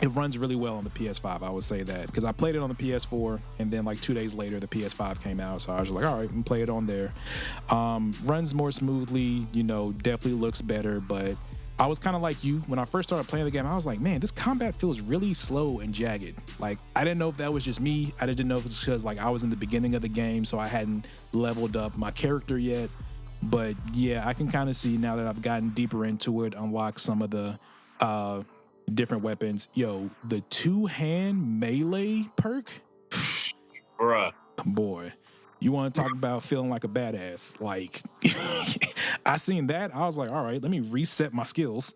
it runs really well on the PS5, I would say that, because I played it on the PS4, and then like 2 days later the PS5 came out, so I was like, all right, I'm play it on there. Runs more smoothly, definitely looks better, but I was kind of like you. When I first started playing the game, I was like, man, this combat feels really slow and jagged. Like, I didn't know if that was just me. I didn't know if it's because like I was in the beginning of the game, so I hadn't leveled up my character yet. But yeah, I can kind of see now that I've gotten deeper into it, unlock some of the different weapons. Yo, the 2-hand melee perk? Bruh. Boy, you want to talk about feeling like a badass. Like, I seen that. I was like, all right, let me reset my skills.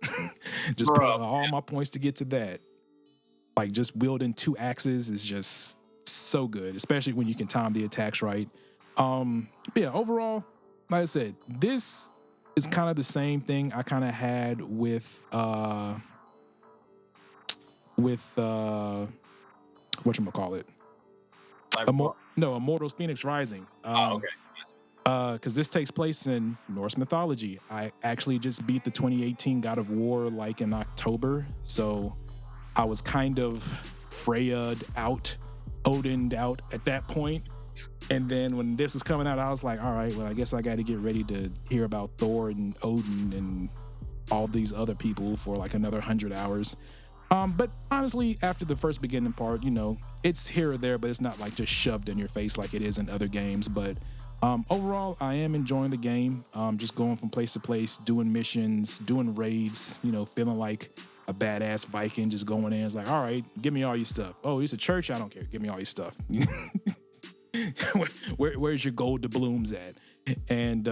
Just put all my points to get to that. Like, just wielding 2 axes is just so good, especially when you can time the attacks right. Yeah, overall, like I said, this is kind of the same thing I kind of had with whatchamacallit? Immortals Phoenix Rising. Okay. Because this takes place in Norse mythology. I actually just beat the 2018 God of War like in October, so I was kind of Freya'd out, Odin'd out at that point. And then when this was coming out, I was like, all right, well, I guess I got to get ready to hear about Thor and Odin and all these other people for like another 100 hours. But honestly, after the first beginning part, it's here or there, but it's not like just shoved in your face like it is in other games. But overall, I am enjoying the game. Just going from place to place, doing missions, doing raids, feeling like a badass Viking, just going in. It's like, all right, give me all your stuff. Oh, it's a church? I don't care. Give me all your stuff. Where's your gold doubloons at? And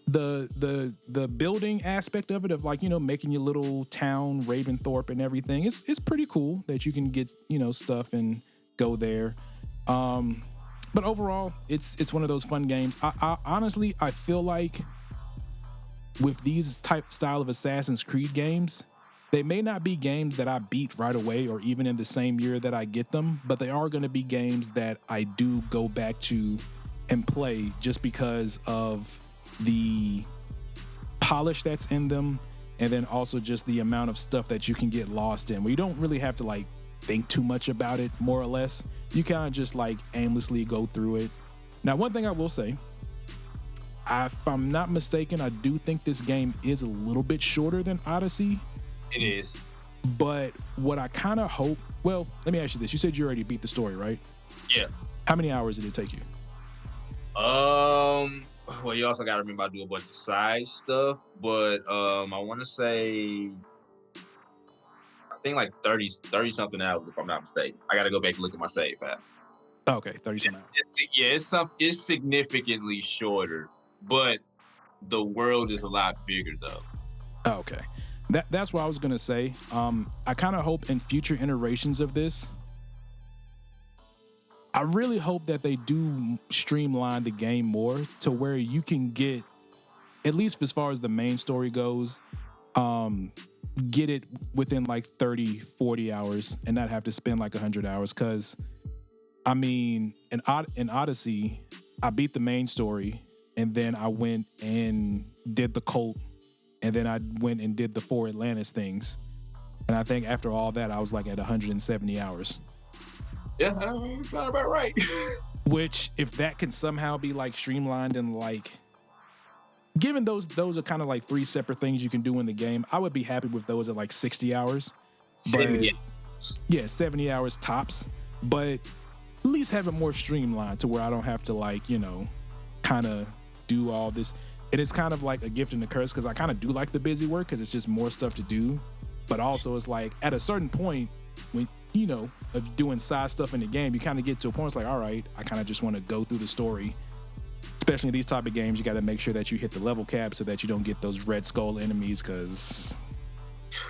the building aspect of it, of like, making your little town, Raventhorpe and everything, it's pretty cool that you can get, stuff and go there. But overall, it's one of those fun games. I honestly, I feel like with these style of Assassin's Creed games, they may not be games that I beat right away or even in the same year that I get them, but they are going to be games that I do go back to and play just because of the polish that's in them, and then also just the amount of stuff that you can get lost in, where you don't really have to like think too much about it, more or less. You kind of just like aimlessly go through it. Now, one thing I will say, if I'm not mistaken, I do think this game is a little bit shorter than Odyssey. It is. But what I kind of hope, well, let me ask you this. You said you already beat the story, right? Yeah. How many hours did it take you? Well, you also got to remember I do a bunch of side stuff, but I want to say, I think like 30 something hours, if I'm not mistaken. I got to go back and look at my save file. Okay, 30 some hours. It's significantly shorter, but the world is a lot bigger though. Okay. That's what I was going to say. I kind of hope in future iterations of this, I really hope that they do streamline the game more to where you can get, at least as far as the main story goes, get it within like 30, 40 hours and not have to spend like 100 hours. Because, I mean, in Odyssey, I beat the main story and then I went and did the cult. And then I went and did the 4 Atlantis things. And I think after all that, I was like at 170 hours. Yeah, that's not about right. Which, if that can somehow be like streamlined and like, given those are kind of like 3 separate things you can do in the game, I would be happy with those at like 60 hours. 70 hours. Yeah, 70 hours tops. But at least have it more streamlined to where I don't have to like, kind of do all this. It is kind of like a gift and a curse because I kind of do like the busy work because it's just more stuff to do. But also it's like at a certain point when, of doing side stuff in the game, you kind of get to a point it's like, all right, I kind of just want to go through the story. Especially in these type of games, you got to make sure that you hit the level cap so that you don't get those red skull enemies because...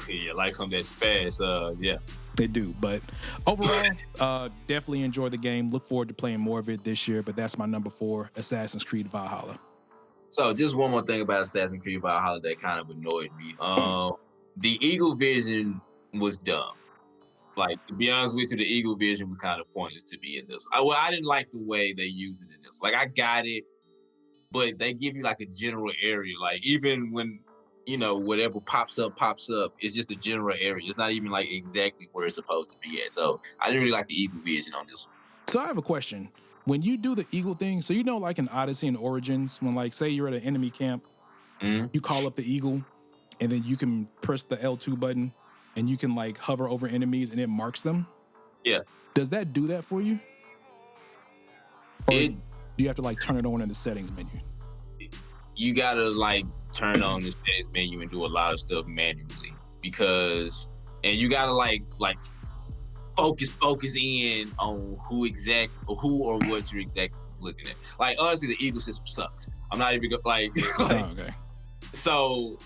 Yeah, like them that fast, yeah. They do, but overall, definitely enjoy the game. Look forward to playing more of it this year, but that's my number 4, Assassin's Creed Valhalla. So just one more thing about Assassin's Creed Valhalla that kind of annoyed me. The Eagle Vision was dumb. Like, to be honest with you, the Eagle Vision was kind of pointless to me in this. I didn't like the way they used it in this. Like, I got it, but they give you like a general area. Like, even when, whatever pops up, it's just a general area. It's not even like exactly where it's supposed to be at. So I didn't really like the Eagle Vision on this one. So I have a question. When you do the eagle thing, so like in Odyssey and Origins, when like say you're at an enemy camp, you call up the eagle, and then you can press the L2 button, and you can like hover over enemies, and it marks them. Yeah. Does that do that for you? Or do you have to like turn it on in the settings menu? You gotta like turn on the settings menu and do a lot of stuff manually and you gotta like focus in on who or what you're exactly looking at. Like, honestly, the Eagle system sucks. I'm not even like okay. So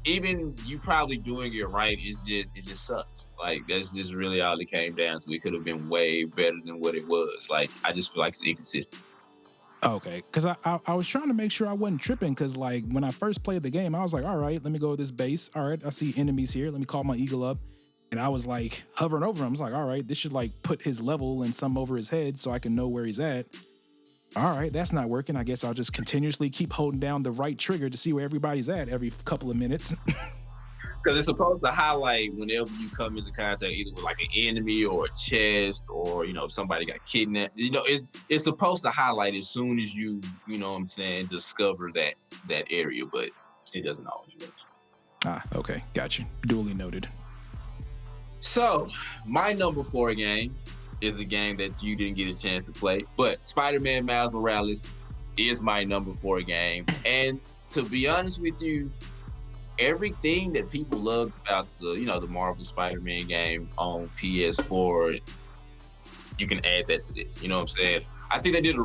even you probably doing it right, it just sucks. Like, that's just really all it came down to. It could have been way better than what it was. Like, I just feel like it's inconsistent. Okay, because I was trying to make sure I wasn't tripping because like when I first played the game, I was like, all right, let me go to this base. All right, I see enemies here. Let me call my eagle up. And I was like hovering over him. I was like, all right, this should like put his level and some over his head so I can know where he's at. All right, that's not working. I guess I'll just continuously keep holding down the right trigger to see where everybody's at every couple of minutes. Because it's supposed to highlight whenever you come into contact either with like an enemy or a chest or, somebody got kidnapped. It's supposed to highlight as soon as you, discover that area, but it doesn't always work. Okay, got you. Duly noted. So, my number 4 game is a game that you didn't get a chance to play, but Spider-Man Miles Morales is my number 4 game. And to be honest with you, everything that people loved about the Marvel Spider-Man game on PS4, you can add that to this. You know what I'm saying? I think they did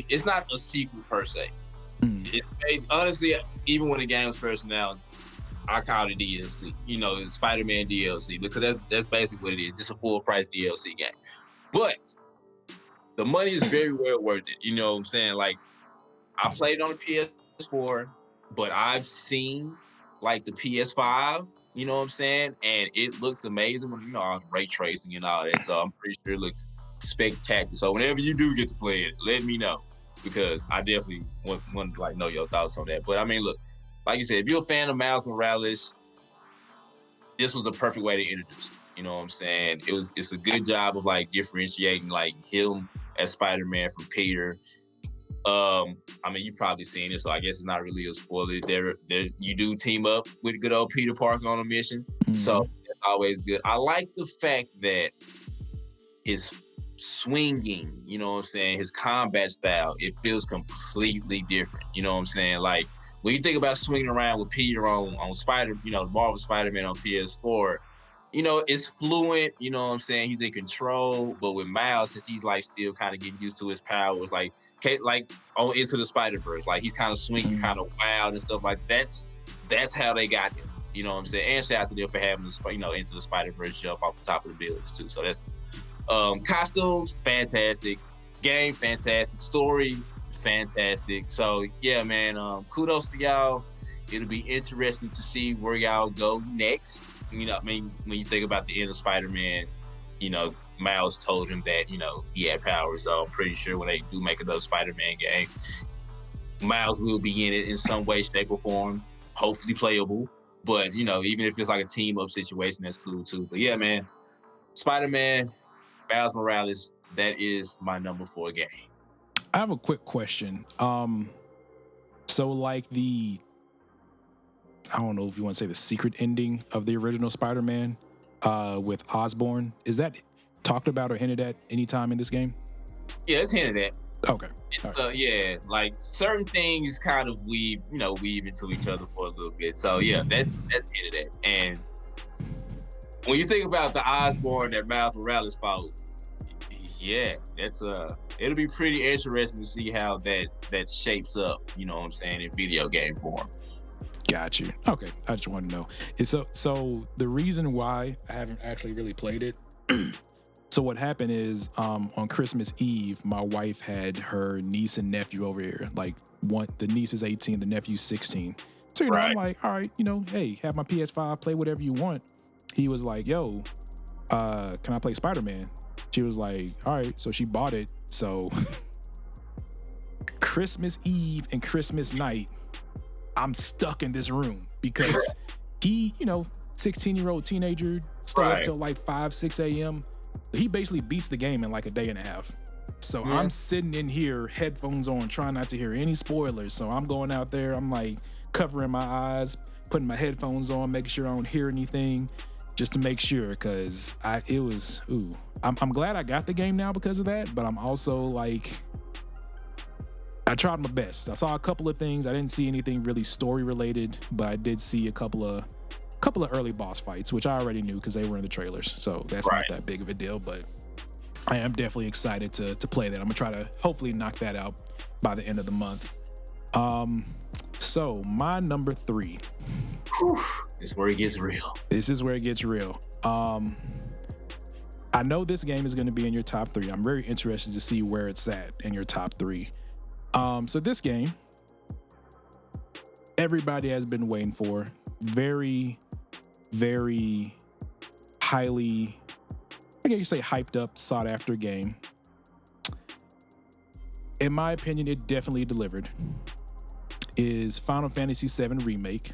it's not a sequel per se. It's honestly, even when the game was first announced, I call it DLC, Spider-Man DLC, because that's basically what it is. It's a full price DLC game. But the money is very well worth it. You know what I'm saying? Like, I played it on the PS4, but I've seen like the PS5, you know what I'm saying? And it looks amazing when, ray tracing and all that. So I'm pretty sure it looks spectacular. So whenever you do get to play it, let me know, because I definitely want to like know your thoughts on that. But I mean, look, like you said, if you're a fan of Miles Morales, this was the perfect way to introduce him. You know what I'm saying? It's a good job of like differentiating like him as Spider-Man from Peter. I mean, you've probably seen it, so I guess it's not really a spoiler. There, you do team up with good old Peter Parker on a mission, so it's always good. I like the fact that his swinging, you know what I'm saying, his combat style, it feels completely different. You know what I'm saying? Like when you think about swinging around with Peter on Spider, you know, Marvel Spider-Man on PS4, you know, it's fluent, you know what I'm saying? He's in control, but with Miles, since he's like still kind of getting used to his powers, like on Into the Spider-Verse, like he's kind of swinging kind of wild and stuff like that's how they got him. You know what I'm saying? And shout out to them for having the, you know, Into the Spider-Verse jump off the top of the buildings too. So that's costumes, fantastic. Game, fantastic. Story, fantastic. So yeah, man, kudos to y'all. It'll be interesting to see where y'all go next. You know, I mean, when you think about the end of Spider-Man, you know, Miles told him that, you know, he had powers. So I'm pretty sure when they do make another Spider-Man game, Miles will be in it in some way, shape, or form. Hopefully playable. But, you know, even if it's like a team-up situation, that's cool too. But yeah, man, Spider-Man, Miles Morales, that is my number 4 game. I have a quick question. So like I don't know if you want to say the secret ending of the original Spider-Man with Osborn, is that talked about or hinted at any time in this game? Yeah, it's hinted at. Okay. It's, yeah, like certain things kind of weave into each other for a little bit. So yeah, that's hinted at. And when you think about the Osborn that Miles Morales fought, yeah, that's it'll be pretty interesting to see how that shapes up, you know what I'm saying, in video game form. Got you. Okay, I just want to know. So the reason why I haven't actually really played it. So what happened is on Christmas Eve, my wife had her niece and nephew over here. Like the niece is 18, the nephew's 16. So you know, I'm like, all right, you know, hey, have my PS5, play whatever you want. He was like, yo, can I play Spider-Man? She was like, all right. So she bought it. So Christmas Eve and Christmas night, I'm stuck in this room because he, you know, 16-year-old teenager, stay up till like 5, 6 a.m. He basically beats the game in like a day and a half. So I'm sitting in here, headphones on, trying not to hear any spoilers. So I'm going out there, I'm like covering my eyes, putting my headphones on, making sure I don't hear anything, just to make sure, because I'm glad I got the game now because of that, but I'm also like, I tried my best. I saw a couple of things. I didn't see anything really story related, but I did see a couple of early boss fights, which I already knew because they were in the trailers. So that's not that big of a deal, but I am definitely excited to play that. I'm gonna try to hopefully knock that out by the end of the month. So my number 3. This is where it gets real. This is where it gets real. I know this game is gonna be in your top 3. I'm very interested to see where it's at in your top 3. So this game, everybody has been waiting for. Very, very highly, I guess you say hyped up, sought after game. In my opinion, it definitely delivered. Is Final Fantasy VII Remake.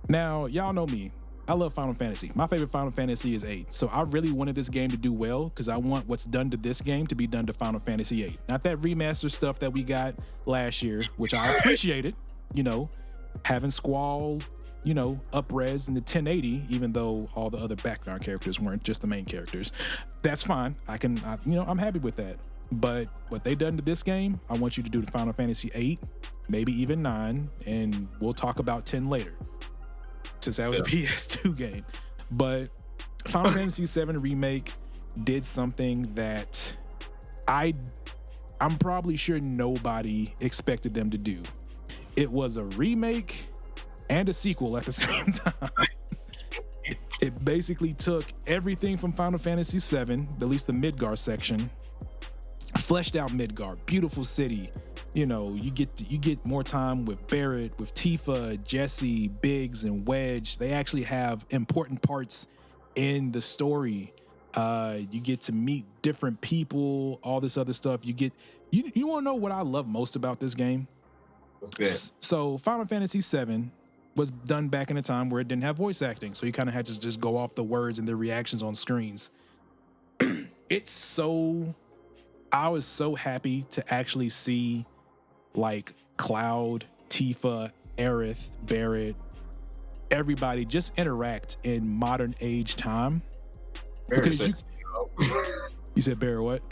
Now, y'all know me. I love Final Fantasy. My favorite Final Fantasy is 8. So I really wanted this game to do well because I want what's done to this game to be done to Final Fantasy 8. Not that remaster stuff that we got last year, which I appreciated, you know, having Squall, you know, up-res in the 1080, even though all the other background characters weren't, just the main characters. That's fine. I'm happy with that. But what they done to this game, I want you to do to Final Fantasy 8, maybe even 9, and we'll talk about 10 later, since that was a PS2 game. But Final Fantasy VII Remake did something that I'm probably sure nobody expected them to do. It was a remake and a sequel at the same time. It basically took everything from Final Fantasy VII, at least the Midgar section, fleshed out Midgar, beautiful city. You know, you get more time with Barrett, with Tifa, Jesse, Biggs, and Wedge. They actually have important parts in the story. You get to meet different people, all this other stuff. You want to know what I love most about this game? What's that? So Final Fantasy VII, was done back in a time where it didn't have voice acting, so you kind of had to just go off the words and the reactions on screens. I was so happy to actually see like Cloud, Tifa, Aerith, Barrett, everybody just interact in modern age time. Because you said Barrett what?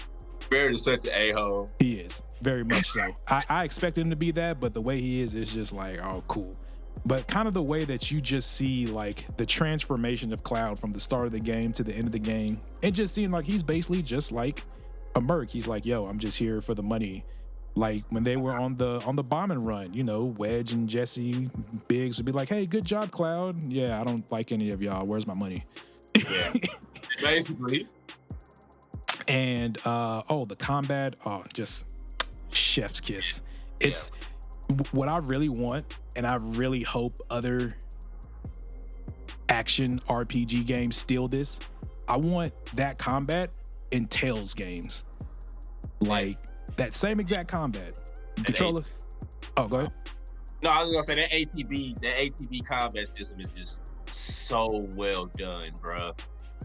Barrett is such an a-hole. He is, very much so. I expected him to be that, but the way he is just like, oh, cool. But kind of the way that you just see like the transformation of Cloud from the start of the game to the end of the game, and just seeing like he's basically just like a merc. He's like, yo, I'm just here for the money. Like when they were on the bombing run, you know, Wedge and Jesse Biggs would be like, hey, good job, Cloud. Yeah, I don't like any of y'all. Where's my money? Yeah, basically. And the combat, just chef's kiss. It's what I really want, and I really hope other action RPG games steal this. I want that combat in Tales games. Like that same exact combat. Controller. Oh, go ahead. No, I was gonna say that ATB combat system is just so well done, bro.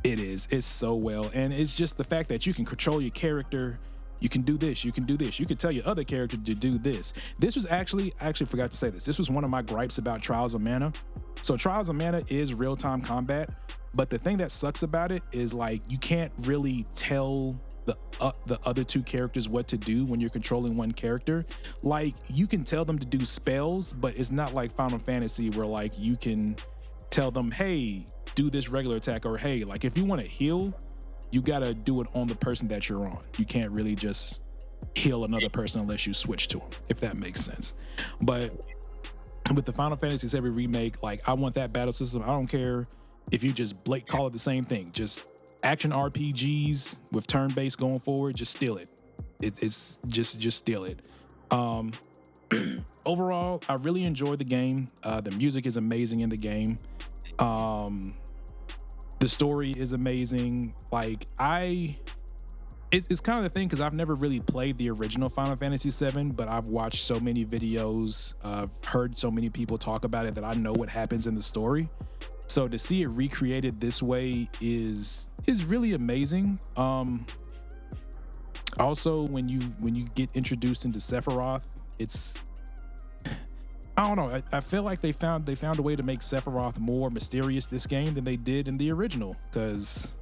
It is. It's so well. And it's just the fact that you can control your character. You can do this. You can do this. You can tell your other character to do this. This was I actually forgot to say this. This was one of my gripes about Trials of Mana. So Trials of Mana is real-time combat, but the thing that sucks about it is like you can't really tell the other two characters what to do when you're controlling one character. Like you can tell them to do spells, but it's not like Final Fantasy where like you can tell them, hey, do this regular attack, or hey, like if you want to heal, you gotta do it on the person that you're on. You can't really just heal another person unless you switch to them, if that makes sense. But with the Final Fantasy VII Remake, like I want that battle system. I don't care if you just call it the same thing. Just action RPGs with turn-based going forward, just steal it. It's just steal it. Overall, I really enjoyed the game. The music is amazing in the game. The story is amazing. Like it's kind of the thing because I've never really played the original Final Fantasy VII, but I've watched so many videos, heard so many people talk about it that I know what happens in the story. So to see it recreated this way is really amazing. Also, when you get introduced into Sephiroth, it's I don't know. I feel like they found a way to make Sephiroth more mysterious this game than they did in the original. Because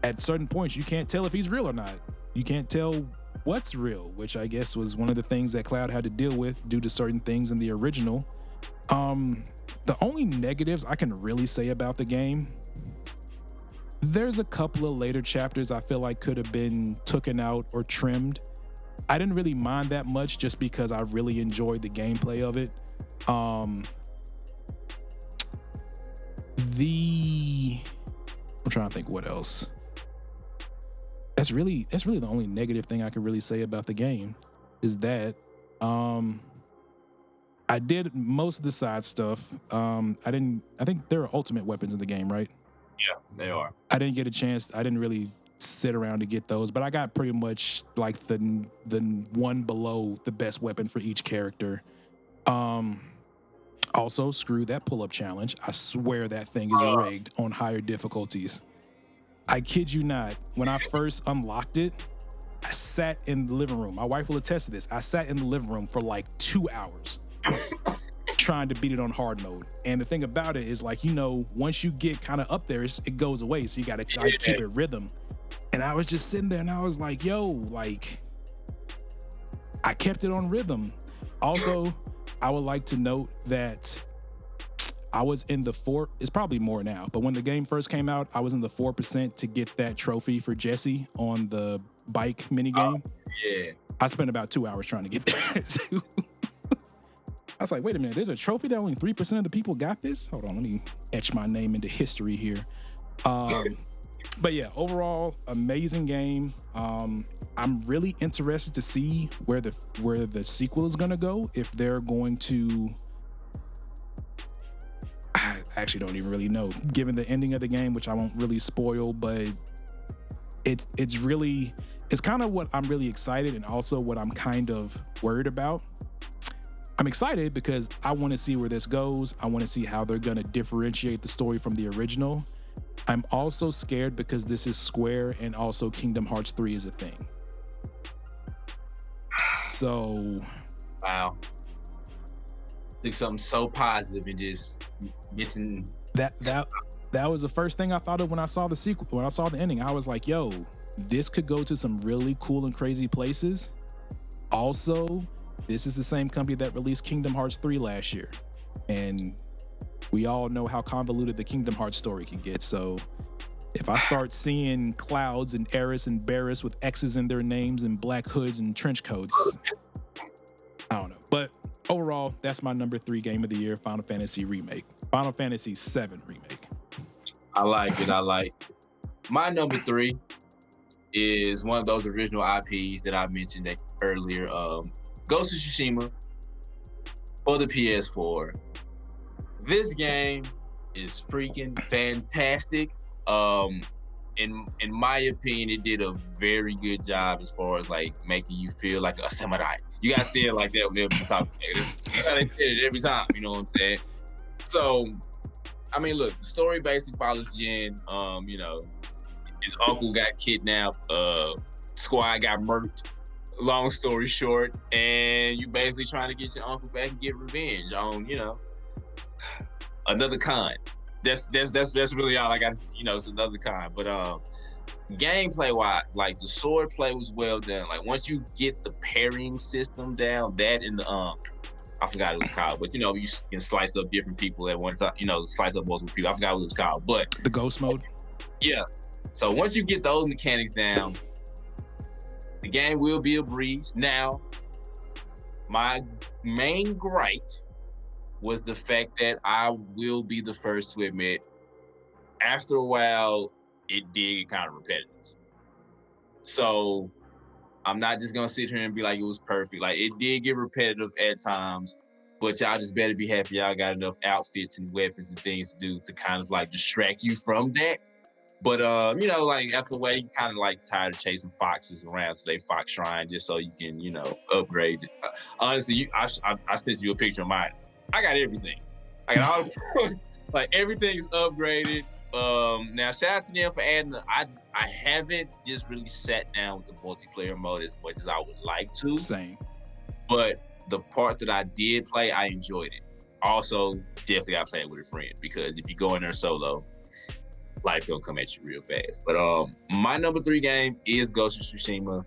at certain points, you can't tell if he's real or not. You can't tell what's real, which I guess was one of the things that Cloud had to deal with due to certain things in the original. The only negatives I can really say about the game, there's a couple of later chapters I feel like could have been taken out or trimmed. I didn't really mind that much just because I really enjoyed the gameplay of it. I'm trying to think what else. That's really the only negative thing I could really say about the game is that I did most of the side stuff. I think there are ultimate weapons in the game, right? Yeah, they are. I didn't get a chance. I didn't really sit around to get those, but I got pretty much like the one below the best weapon for each character. Also, screw that pull-up challenge. I swear that thing is rigged on higher difficulties. I kid you not. When I first unlocked it, I sat in the living room. My wife will attest to this. I sat in the living room for like 2 hours trying to beat it on hard mode. And the thing about it is like, you know, once you get kind of up there, it goes away. So you got to keep it rhythm. And I was just sitting there and I was like, yo, like, I kept it on rhythm. Also, I would like to note that I was in the it's probably more now, but when the game first came out, I was in the 4% to get that trophy for Jesse on the bike minigame. Yeah. I spent about 2 hours trying to get there too. I was like, wait a minute, there's a trophy that only 3% of the people got this? Hold on, let me etch my name into history here. But yeah, overall, amazing game. I'm really interested to see where the sequel is gonna go. If they're going to, I actually don't even really know. Given the ending of the game, which I won't really spoil, but it's kind of what I'm really excited and also what I'm kind of worried about. I'm excited because I want to see where this goes. I want to see how they're going to differentiate the story from the original. I'm also scared because this is Square and also Kingdom Hearts 3 is a thing. So, wow. Think something so positive and just getting that was the first thing I thought of when I saw the sequel. When I saw the ending, I was like, yo, this could go to some really cool and crazy places. Also, this is the same company that released Kingdom Hearts 3 last year. And we all know how convoluted the Kingdom Hearts story can get. So if I start seeing Clouds and Aeris and Barris with X's in their names and black hoods and trench coats, I don't know. But overall, that's my number 3 game of the year, Final Fantasy Remake. Final Fantasy 7 Remake. I like it. My number 3 is one of those original IPs that I mentioned earlier. Ghost of Tsushima for the PS4. This game is freaking fantastic. In my opinion, it did a very good job as far as like making you feel like a samurai. You gotta see it like that whenever you talk. That's how they did it every time. You know what I'm saying? So, I mean, look, the story basically follows Jin. You know, his uncle got kidnapped. Squad got murked. Long story short, and you basically trying to get your uncle back and get revenge on, you know, another kind. That's really all I got. You know, it's another kind. But gameplay wise, like the sword play was well done. Like once you get the parrying system down, that and the I forgot what it was called, but you know, you can slice up different people at one time. You know, slice up multiple people. I forgot what it was called, but the ghost mode. Yeah. So once you get those mechanics down, the game will be a breeze. Now, my main gripe was the fact that I will be the first to admit, after a while, it did get kind of repetitive. So I'm not just gonna sit here and be like it was perfect. Like it did get repetitive at times, but y'all just better be happy y'all got enough outfits and weapons and things to do to kind of like distract you from that. But you know, like after a while, you kind of like tired of chasing foxes around to their fox shrine just so you can, you know, upgrade it. Honestly, I sent you a picture of mine. I got everything. I got all like everything's upgraded. Now shout out to them for adding. I haven't just really sat down with the multiplayer mode as much as I would like to. Same. But the part that I did play, I enjoyed it. Also, definitely I played with a friend because if you go in there solo, life gonna come at you real fast. But my number 3 game is Ghost of Tsushima,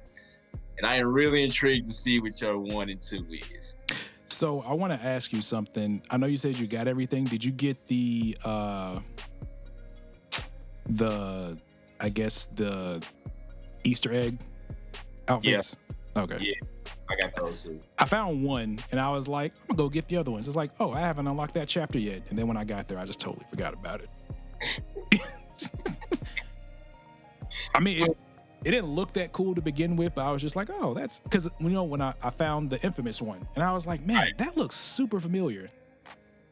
and I am really intrigued to see what your 1 and 2 is. So I want to ask you something. I know you said you got everything. Did you get the I guess the Easter egg outfits? Yeah. Okay. Yeah, I got those too. I found one and I was like, I'm gonna go get the other ones. It's like, oh, I haven't unlocked that chapter yet. And then when I got there, I just totally forgot about it. I mean, it didn't look that cool to begin with, but I was just like, oh, that's because, you know, when I found the infamous one and I was like, man, that looks super familiar.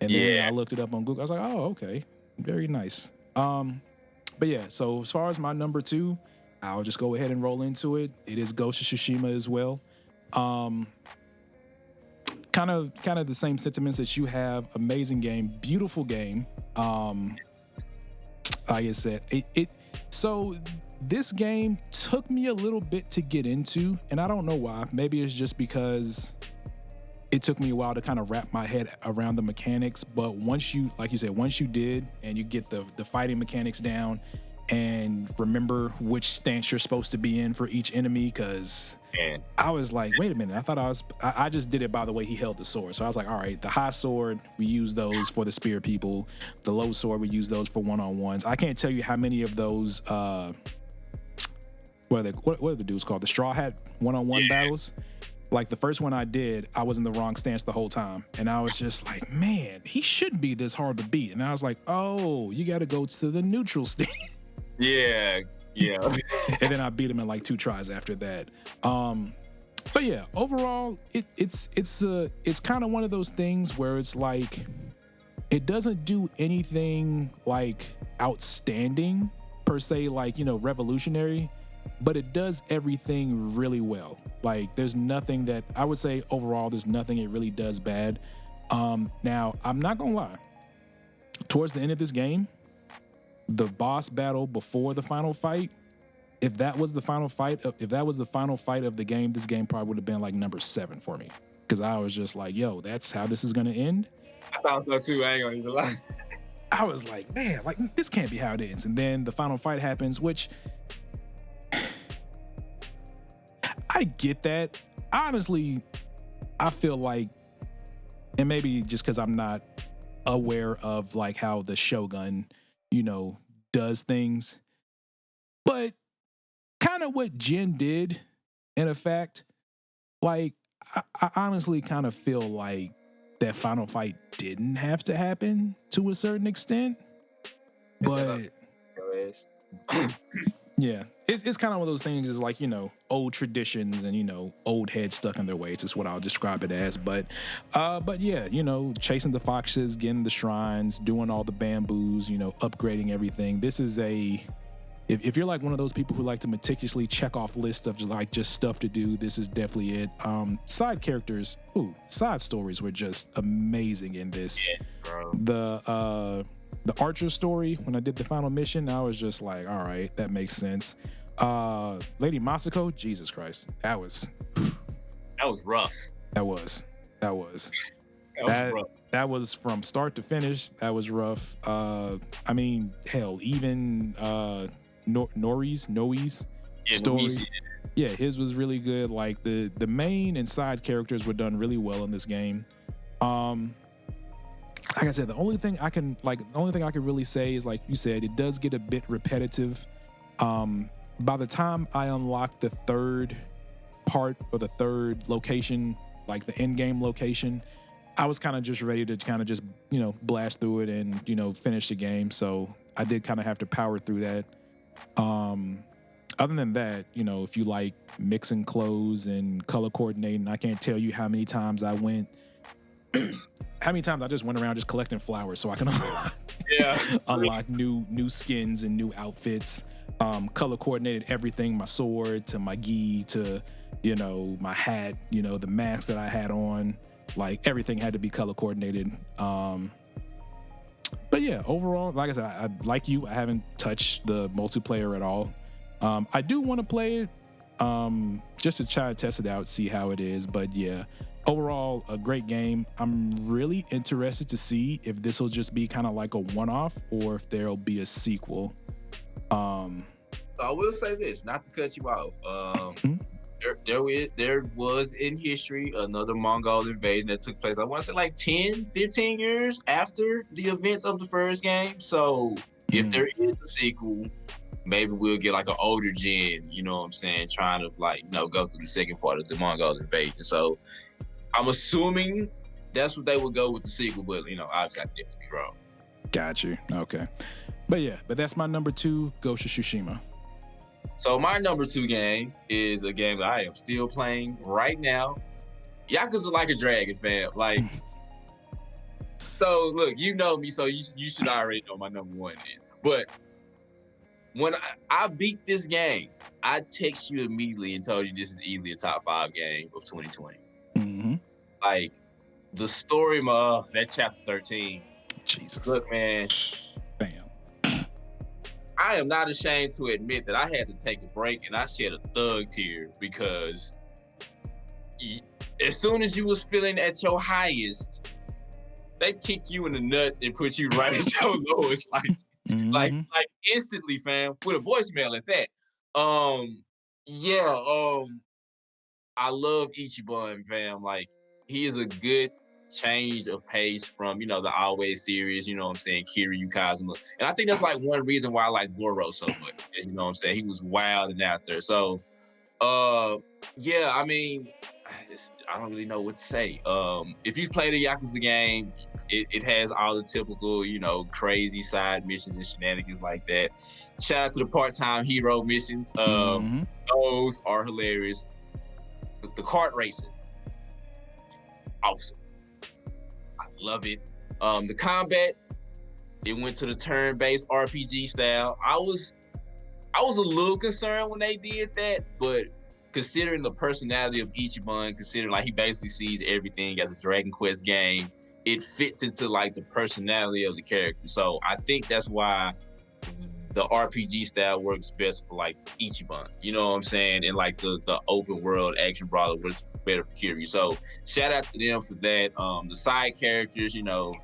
And then I looked it up on Google. I was like, oh, okay. Very nice. But yeah, so as far as my number 2, I'll just go ahead and roll into it. It is Ghost of Tsushima as well. Kind of the same sentiments that you have. Amazing game, beautiful game. Like I said, so this game took me a little bit to get into, and I don't know why. Maybe it's just because it took me a while to kind of wrap my head around the mechanics. But once you, like you said, once you did, and you get the fighting mechanics down, and remember which stance you're supposed to be in for each enemy, because I was like, wait a minute, I just did it by the way he held the sword. So I was like, all right, the high sword, we use those for the spear people. The low sword, we use those for one-on-ones. I can't tell you how many of those, what are the dudes called? The straw hat one-on-one battles. Like the first one I did, I was in the wrong stance the whole time. And I was just like, man, he shouldn't be this hard to beat. And I was like, oh, you got to go to the neutral stance. Yeah. And then I beat him in like 2 tries after that. But yeah, overall, it's kind of one of those things where it's like it doesn't do anything like outstanding per se, like, you know, revolutionary. but it does everything really well. Like, there's nothing that I would say overall, there's nothing it really does bad. Now, I'm not gonna lie. Towards the end of this game, the boss battle before the final fight, if that was the final fight of the game, this game probably would have been like number 7 for me. Because I was just like, yo, that's how this is gonna end. I thought so too. I ain't gonna even lie. I was like, man, like this can't be how it ends. And then the final fight happens, which I get that. Honestly, I feel like, and maybe just because I'm not aware of like how the Shogun, does things, but kind of what Jin did, in effect, like I honestly kind of feel like that final fight didn't have to happen to a certain extent, but yeah, it's kind of one of those things. Is like old traditions and old heads stuck in their ways. Is what I'll describe it as. But yeah, chasing the foxes, getting the shrines, doing all the bamboos, upgrading everything. This is if you're like one of those people who like to meticulously check off lists of just stuff to do, this is definitely it. Side stories were just amazing in this. Yeah, bro. The Archer story, when I did the final mission, I was just like, all right, that makes sense. Lady Masako, Jesus Christ, that was rough. That was rough. That was from start to finish. That was rough. I mean, hell, even Noe's story. Yeah, his was really good. Like the main and side characters were done really well in this game. Like I said, the only thing I can really say is, like you said, it does get a bit repetitive. By the time I unlocked the third part or the third location, like the end game location, I was kind of just ready to kind of just blast through it and finish the game. So I did kind of have to power through that. Other than that, if you like mixing clothes and color coordinating, I can't tell you how many times I just went around just collecting flowers so I can unlock new skins and new outfits. Color coordinated everything, my sword to my gi to my hat, the mask that I had on, like everything had to be color coordinated. But yeah, overall, like I said, I like you, I haven't touched the multiplayer at all. I do want to play it just to try to test it out, see how it is. But yeah, overall, a great game. I'm really interested to see if this will just be kind of like a one-off or if there'll be a sequel. I will say this, not to cut you off. There was in history another Mongol invasion that took place, I want to say like 10, 15 years after the events of the first game. So if there is a sequel, maybe we'll get like an older gen, trying to go through the second part of the Mongol invasion. So I'm assuming that's what they would go with the sequel, but obviously I could definitely be wrong. Got you. Okay. But that's my number 2, Ghost of Tsushima. So my number 2 game is a game that I am still playing right now. Yakuza Like a Dragon, fam. Like, so look, you know me, so you should already know my number 1 is. But when I beat this game, I text you immediately and told you this is easily a top 5 game of 2020. Mm-hmm. Like, the story, that chapter 13. Jesus. Look, man. Bam. I am not ashamed to admit that I had to take a break and I shed a thug tear because as soon as you was feeling at your highest, they kick you in the nuts and put you right at your lowest, like instantly, fam, with a voicemail at that. I love Ichiban, fam. Like, he is a good change of pace from, the Always series, Kiryu Kazuma. And I think that's like one reason why I like Goro so much. He was wild and out there. So, I don't really know what to say. If you've played a Yakuza game, it has all the typical, crazy side missions and shenanigans like that. Shout out to the part-time hero missions. Those are hilarious. The kart racing, awesome. I love it. The combat, it went to the turn-based RPG style. I was I was a little concerned when they did that, but considering the personality of Ichiban, considering like he basically sees everything as a Dragon Quest game, it fits into like the personality of the character. So I think that's why the RPG style works best for like Ichiban. You know what I'm saying? And like the open world action brawler was better for Kiryu. So shout out to them for that. The side characters, you know,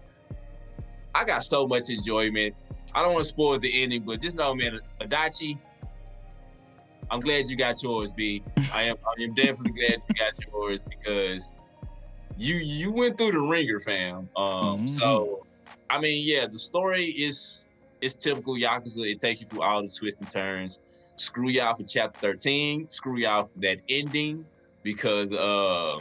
I got so much enjoyment. I don't want to spoil the ending, but just know, man, Adachi, I'm glad you got yours, B. I am definitely glad you got yours because you went through the ringer, fam. So I mean, yeah, the story is typical Yakuza. It takes you through all the twists and turns. Screw y'all for chapter 13. Screw y'all for that ending because the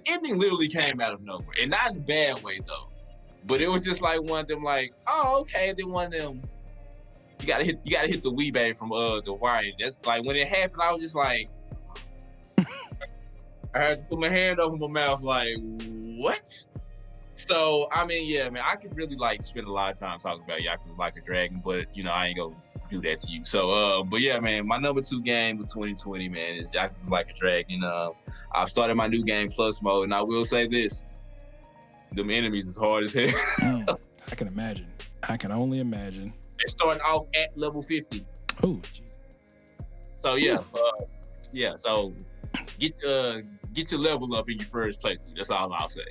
ending literally came out of nowhere, and not in a bad way though. But it was just like one of them, like, oh, okay, then one of them. You gotta hit the Weebay from the wire. That's like when it happened, I was just like, I had to put my hand over my mouth, like, what? So I mean, yeah, man, I could really like spend a lot of time talking about Yakuza Like a Dragon, but you know, I ain't gonna do that to you. So but yeah, man, my number 2 game of 2020, man, is Yakuza Like a Dragon. I've started my new game plus mode, and I will say this. Them enemies is hard as hell. I can imagine. I can only imagine. They're starting off at level 50. Oh, jeez. So yeah, so get your level up in your first playthrough. That's all I'll say.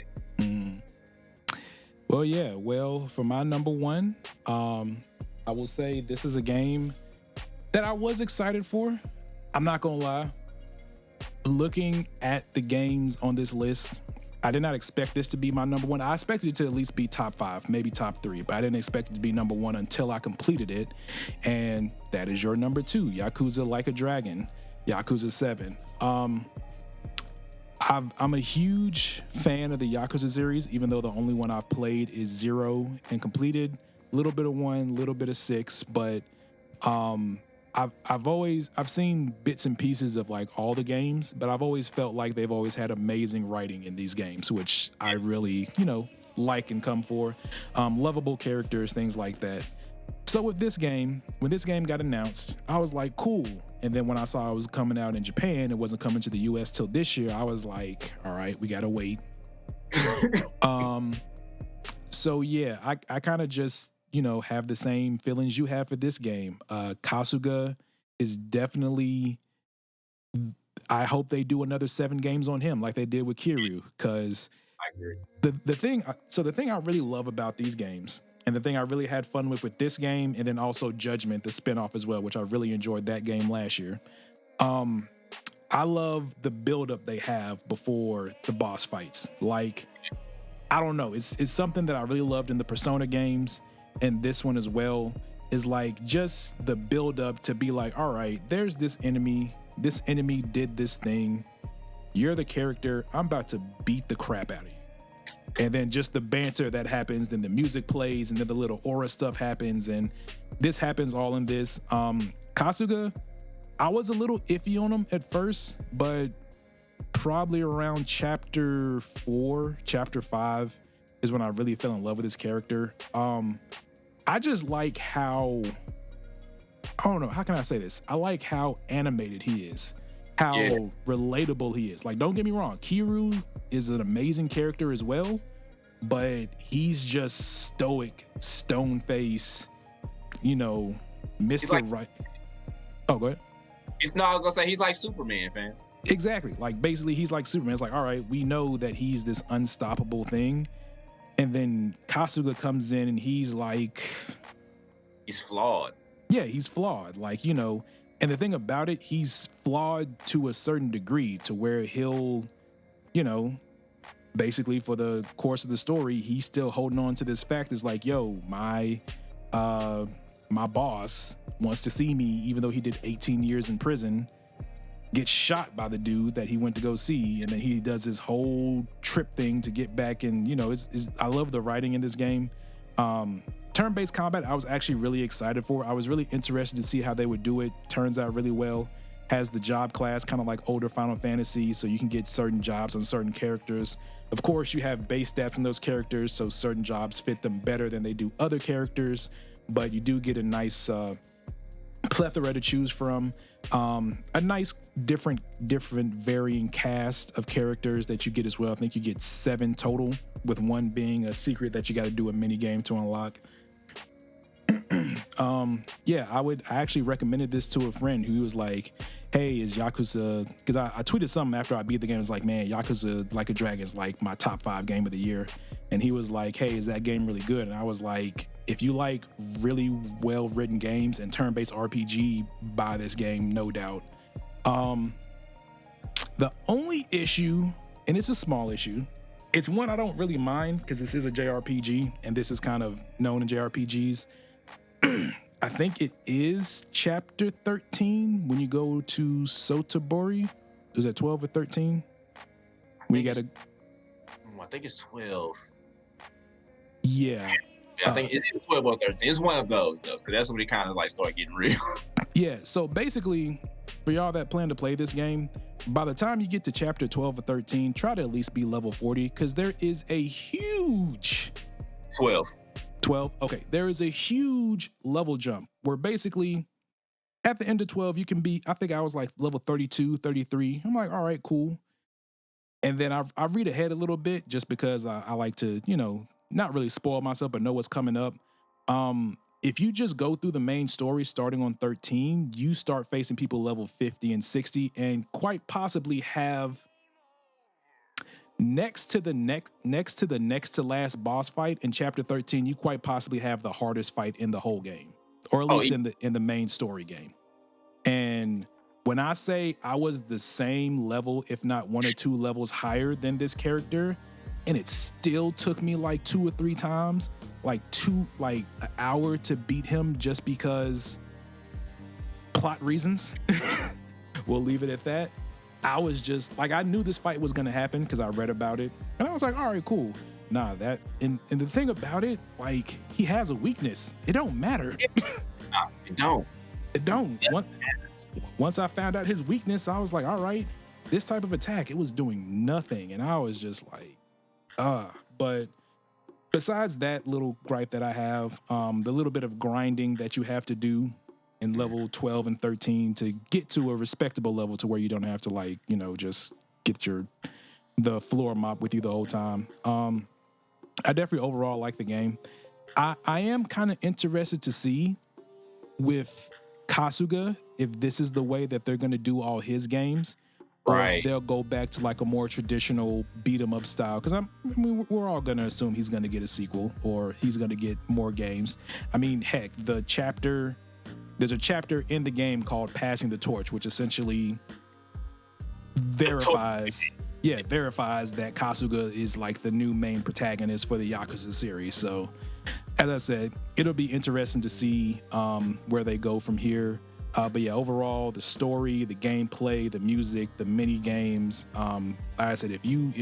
Well, yeah. Well, for my number 1, I will say this is a game that I was excited for. I'm not gonna lie. Looking at the games on this list, I did not expect this to be my number 1. I expected it to at least be top 5, maybe top 3, but I didn't expect it to be number 1 until I completed it. And that is your number 2, Yakuza Like a Dragon, Yakuza 7. I'm a huge fan of the Yakuza series, even though the only one I've played is 0 and completed. A little bit of 1, little bit of 6, but I've seen bits and pieces of like all the games, but I've always felt like they've always had amazing writing in these games, which I really, like and come for. Lovable characters, things like that. So with this game, when this game got announced, I was like, cool. And then when I saw it was coming out in Japan, it wasn't coming to the US till this year, I was like, all right, we gotta wait. So yeah, I kind of just, have the same feelings you have for this game. Kasuga is definitely, I hope they do another 7 games on him like they did with Kiryu, because I agree. The thing I really love about these games, and the thing I really had fun with this game, and then also Judgment, the spinoff as well, which I really enjoyed that game last year. I love the buildup they have before the boss fights. Like, I don't know, it's something that I really loved in the Persona games, and this one as well, is like just the buildup to be like, all right, there's this enemy did this thing, you're the character, I'm about to beat the crap out of you. And then just the banter that happens, then the music plays, and then the little aura stuff happens, and this happens all in this. Kasuga, I was a little iffy on him at first, but probably around chapter 4, chapter 5 is when I really fell in love with his character. I just like how, I don't know, how can I say this? I like how animated he is, how relatable he is. Like, don't get me wrong, Kiryu is an amazing character as well, but he's just stoic, stone face, Mr. Like, right. Oh, go ahead. No, I was gonna say he's like Superman, fam. Exactly. Like, basically, he's like Superman. It's like, all right, we know that he's this unstoppable thing. And then Kasuga comes in and he's like... He's flawed. Yeah, he's flawed. Like, and the thing about it, he's flawed to a certain degree to where he'll, basically for the course of the story, he's still holding on to this fact. It's like, yo, my boss wants to see me, even though he did 18 years in prison, gets shot by the dude that he went to go see, and then he does his whole trip thing to get back. And I love the writing in this game. Turn-based combat, I was actually really excited for. I was really interested to see how they would do it. Turns out really well. Has the job class, kind of like older Final Fantasy, so you can get certain jobs on certain characters. Of course, you have base stats on those characters, so certain jobs fit them better than they do other characters, but you do get a nice plethora to choose from. A nice different varying cast of characters that you get as well. I think you get 7 total, with one being a secret that you got to do a mini game to unlock. Yeah, I actually recommended this to a friend who was like, hey, is Yakuza, because I tweeted something after I beat the game. It's like, man, Yakuza Like a Dragon is like my top 5 game of the year. And he was like, hey, is that game really good? And I was like, if you like really well written games and turn-based RPG, buy this game, no doubt. The only issue, and it's a small issue, it's one I don't really mind because this is a JRPG and this is kind of known in JRPGs. I think it is chapter 13 when you go to Sotabori. Is that 12 or 13? I think it's 12. Yeah. I think it's 12 or 13. It's one of those, though, because that's when it kind of like start getting real. Yeah, so basically, for y'all that plan to play this game, by the time you get to chapter 12 or 13, try to at least be level 40, because there is a huge... 12. Okay, there is a huge level jump where basically at the end of 12, you can be, I think I was like level 32, 33. I'm like, all right, cool. And then I read ahead a little bit just because I like to, not really spoil myself, but know what's coming up. If you just go through the main story starting on 13, you start facing people level 50 and 60 and quite possibly have next to the next to last boss fight in chapter 13, you quite possibly have the hardest fight in the whole game, or at least in the main story game. And when I say I was the same level, if not 1 or 2 levels higher than this character, and it still took me like 2 or 3 times, like an hour to beat him just because plot reasons. We'll leave it at that. I was just like, I knew this fight was gonna happen because I read about it, and I was like, all right, cool. Nah, and the thing about it, like, he has a weakness. It don't matter. It don't. It don't. Once I found out his weakness, I was like, all right, this type of attack, it was doing nothing, and I was just like, But besides that little gripe that I have, the little bit of grinding that you have to do in level 12 and 13 to get to a respectable level to where you don't have to just get the floor mop with you the whole time. I definitely overall like the game. I am kind of interested to see with Kasuga if this is the way that they're going to do all his games. Right. Or if they'll go back to like a more traditional beat 'em up style. Because we're all going to assume he's going to get a sequel or he's going to get more games. I mean, heck, there's a chapter in the game called Passing the Torch, which essentially verifies that Kasuga is like the new main protagonist for the Yakuza series. So, as I said, it'll be interesting to see where they go from here. But yeah, overall, the story, the gameplay, the music, the mini games. Like I said, if you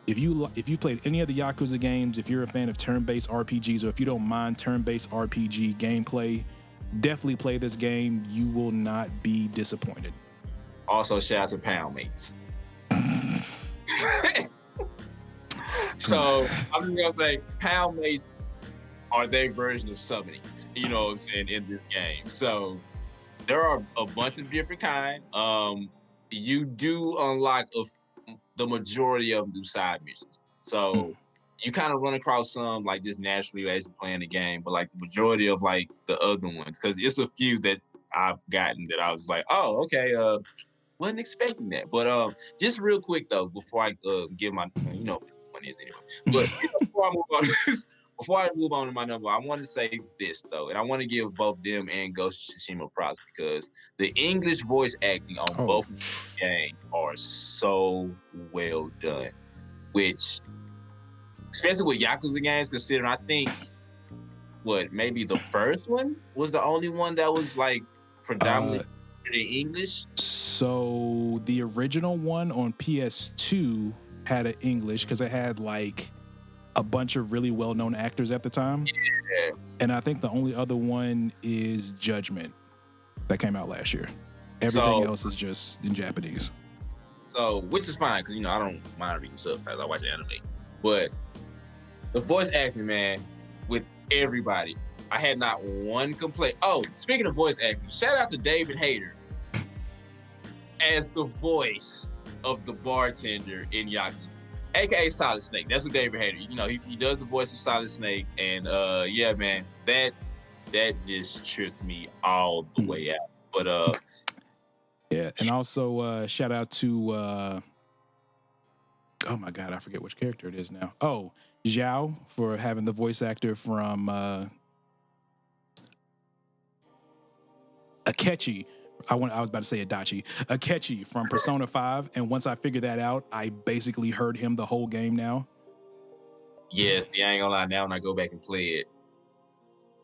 played any of the Yakuza games, if you're a fan of turn-based RPGs, or if you don't mind turn-based RPG gameplay, definitely play this game. You will not be disappointed. Also, shout out to Pound Mates. So I'm gonna say Pound Mates are their version of summonings, you know what I'm saying, in this game. So there are a bunch of different kind. You do unlock the majority of them do side missions. So you kind of run across some like just naturally as you're playing the game, but like the majority of like the other ones, because it's a few that I've gotten that I was like, oh, okay, wasn't expecting that. But just real quick though, before I give my, what one is anyway. But before I move on to my number, I want to say this though, and I want to give both them and Ghost of Tsushima props because the English voice acting on both games are so well done, which, especially with Yakuza games, considering I think maybe the first one was the only one that was like predominantly in English. So the original one on PS2 had an English because it had like a bunch of really well-known actors at the time. Yeah. And I think the only other one is Judgment that came out last year. Everything else is just in Japanese. So, which is fine because I don't mind reading subtitles. I watch anime, but the voice acting, man, with Everybody. I had not one complaint. Oh, speaking of voice acting, shout out to David Hayter as the voice of the bartender in Yakuza, aka Solid Snake. That's what David Hayter. You know, he does the voice of Solid Snake, and yeah, man, that just tripped me all the way out. But yeah, and also shout out to oh my god, I forget which character it is now. Oh, Zhao for having the voice actor from Akechi. I was about to say Adachi. Akechi from Persona 5, and once I figured that out, I basically heard him the whole game now. yes, I ain't gonna lie. Now when I go back and play it,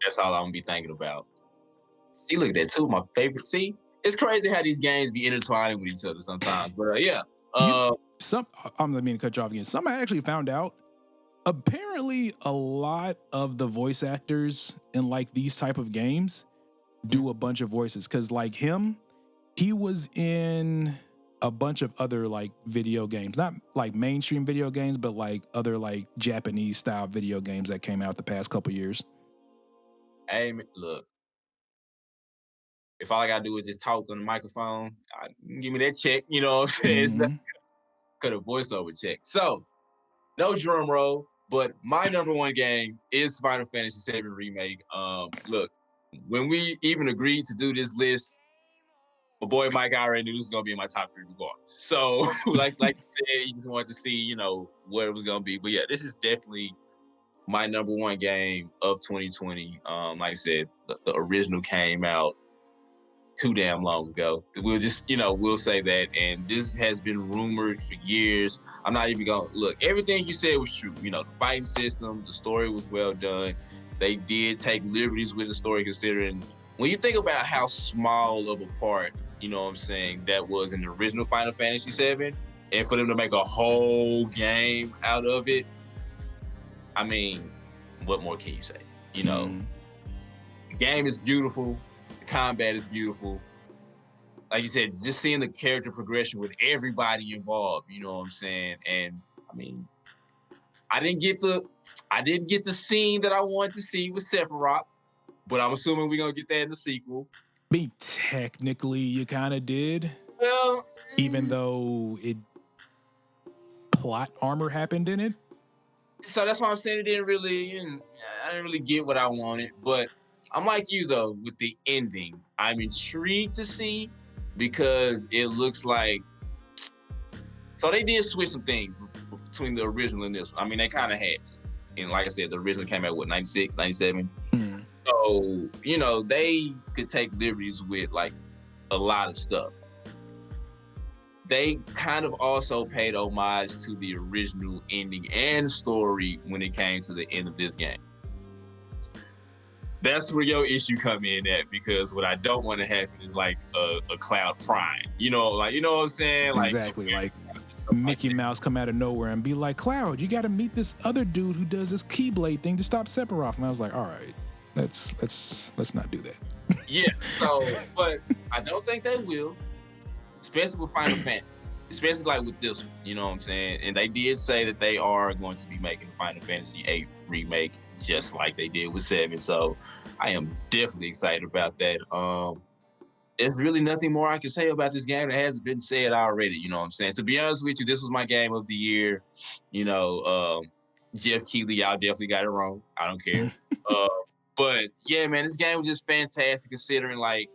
that's all I'm gonna be thinking about. See, look at that too. My favorite. See, it's crazy how these games be intertwining with each other sometimes. But yeah, I'm not meaning to cut you off again. Some I actually found out. Apparently, a lot of the voice actors in like these type of games do a bunch of voices. Cause like him, he was in a bunch of other like video games, not like mainstream video games, but like other like Japanese style video games that came out the past couple years. hey, look. If all I gotta do is just talk on the microphone, give me that check. You know what I'm saying? It's not cut a voiceover check. So, no drum roll, but my number one game is Final Fantasy VII Remake. Look, when we even agreed to do this list, my boy Mike already knew this was gonna be in my top 3 regardless. So, like you said, he just wanted to see, you know, what it was gonna be. But yeah, this is definitely my number one game of 2020. Like I said, the original came out too damn long ago. We'll just, we'll say that. And this has been rumored for years. I'm not even gonna look. Everything you said was true. The fighting system, the story was well done. They did take liberties with the story, considering when you think about how small of a part, that was in the original Final Fantasy VII, and for them to make a whole game out of it, I mean, what more can you say? The game is beautiful. The combat is beautiful. Like you said, just seeing the character progression with everybody involved, you know what I'm saying? And I mean, I didn't get the scene that I wanted to see with Sephiroth, but I'm assuming we're gonna get that in the sequel. Technically, you kind of did. Well, even though plot armor happened in it. So that's why I'm saying I didn't really get what I wanted. But I'm like you though with the ending. I'm intrigued to see, because it looks like, so they did switch some things between the original and this one. I mean, they kind of had to. And like I said, the original came out, 96, 97? So, they could take liberties with like a lot of stuff. They kind of also paid homage to the original ending and story when it came to the end of this game. That's where your issue come in at, because what I don't want to happen is like a Cloud Prime. You know what I'm saying? Exactly. Like Mickey Mouse come out of nowhere and be like, Cloud, you got to meet this other dude who does this Keyblade thing to stop Sephiroth. And I was like, all right, let's not do that. Yeah. So, but I don't think they will, especially with Final Fantasy, especially like with this one. You know what I'm saying? And they did say that they are going to be making a Final Fantasy VIII remake, just like they did with 7. So I am definitely excited about that. There's really nothing more I can say about this game that hasn't been said already. You know what I'm saying? To be honest with you, this was my game of the year. Jeff Keighley, y'all definitely got it wrong. I don't care. But yeah, man, this game was just fantastic, considering like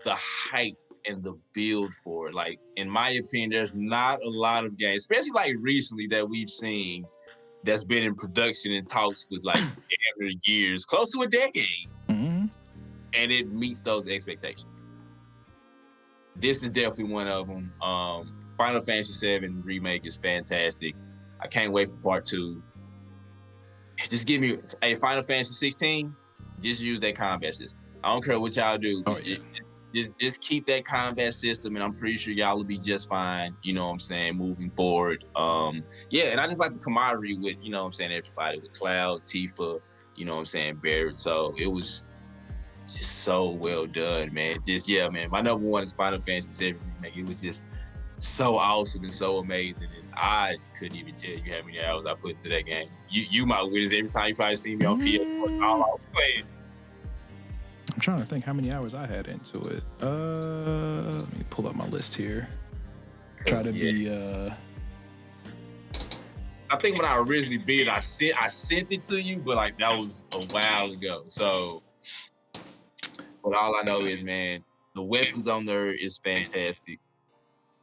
the hype and the build for it. Like, in my opinion, there's not a lot of games, especially like recently, that we've seen that's been in production and talks with like years, close to a decade, and it meets those expectations. This is definitely one of them. Final Fantasy VII Remake is fantastic. I can't wait for part 2. Just give me a Final Fantasy 16. Just use that combat system. I don't care what y'all do. Oh, yeah. Just keep that combat system, and I'm pretty sure y'all will be just fine, you know what I'm saying, moving forward. Yeah, and I just like the camaraderie with, you know what I'm saying, everybody, with Cloud, Tifa, you know what I'm saying, Barrett. So it was just so well done, man. Just, yeah, man. My number one is Final Fantasy VII Remake. It was just so awesome and so amazing. And I couldn't even tell you how many hours I put into that game. You might witness every time you probably see me on PS4. All I was playing. I'm trying to think how many hours I had into it. Let me pull up my list here. Try to be. I think when I originally beat it, I sent it to you, but like that was a while ago. So, but all I know is, man, the weapons on there is fantastic.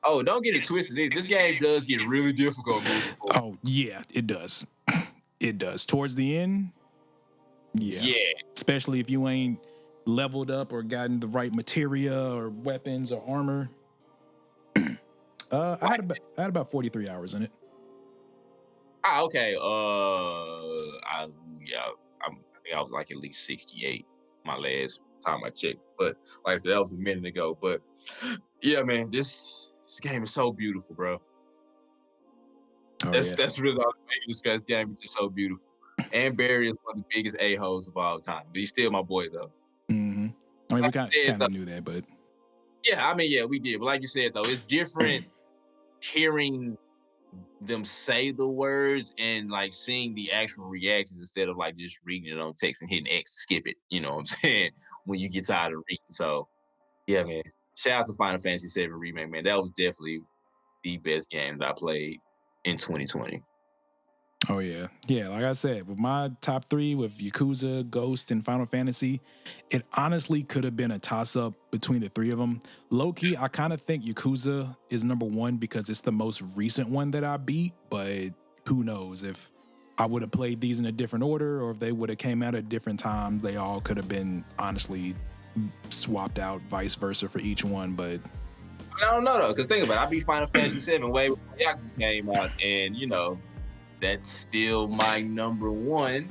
Oh, don't get it twisted. This game does get really difficult moving forward. Oh yeah, it does. It does. Towards the end, yeah. Especially if you ain't leveled up or gotten the right materia or weapons or armor. I had about 43 hours in it. Okay. I think I was like at least 68 my last time I checked. But like I said, that was a minute ago. But yeah, man, this game is so beautiful, bro. That's really all I can discuss. This game is just so beautiful. And Barry is one of the biggest a-holes of all time. But he's still my boy, though. Mm-hmm. I mean, we kind of knew that, but yeah, I mean, yeah, we did. But like you said, though, it's different hearing them say the words and like seeing the actual reactions instead of like just reading it on text and hitting X to skip it. You know what I'm saying? When you get tired of reading. So yeah, man. Shout out to Final Fantasy VII Remake, man. That was definitely the best game that I played in 2020. Oh yeah. Yeah, like I said, with my top 3 with Yakuza, Ghost, and Final Fantasy, it honestly could have been a toss-up between the 3 of them. Low-key, I kind of think Yakuza is number 1 because it's the most recent one that I beat, but who knows if I would have played these in a different order or if they would have came out at different times, they all could have been honestly swapped out vice versa for each one, but I don't know though, because think about it, I beat Final Fantasy VII way before Yakuza came out, and you know, that's still my number 1.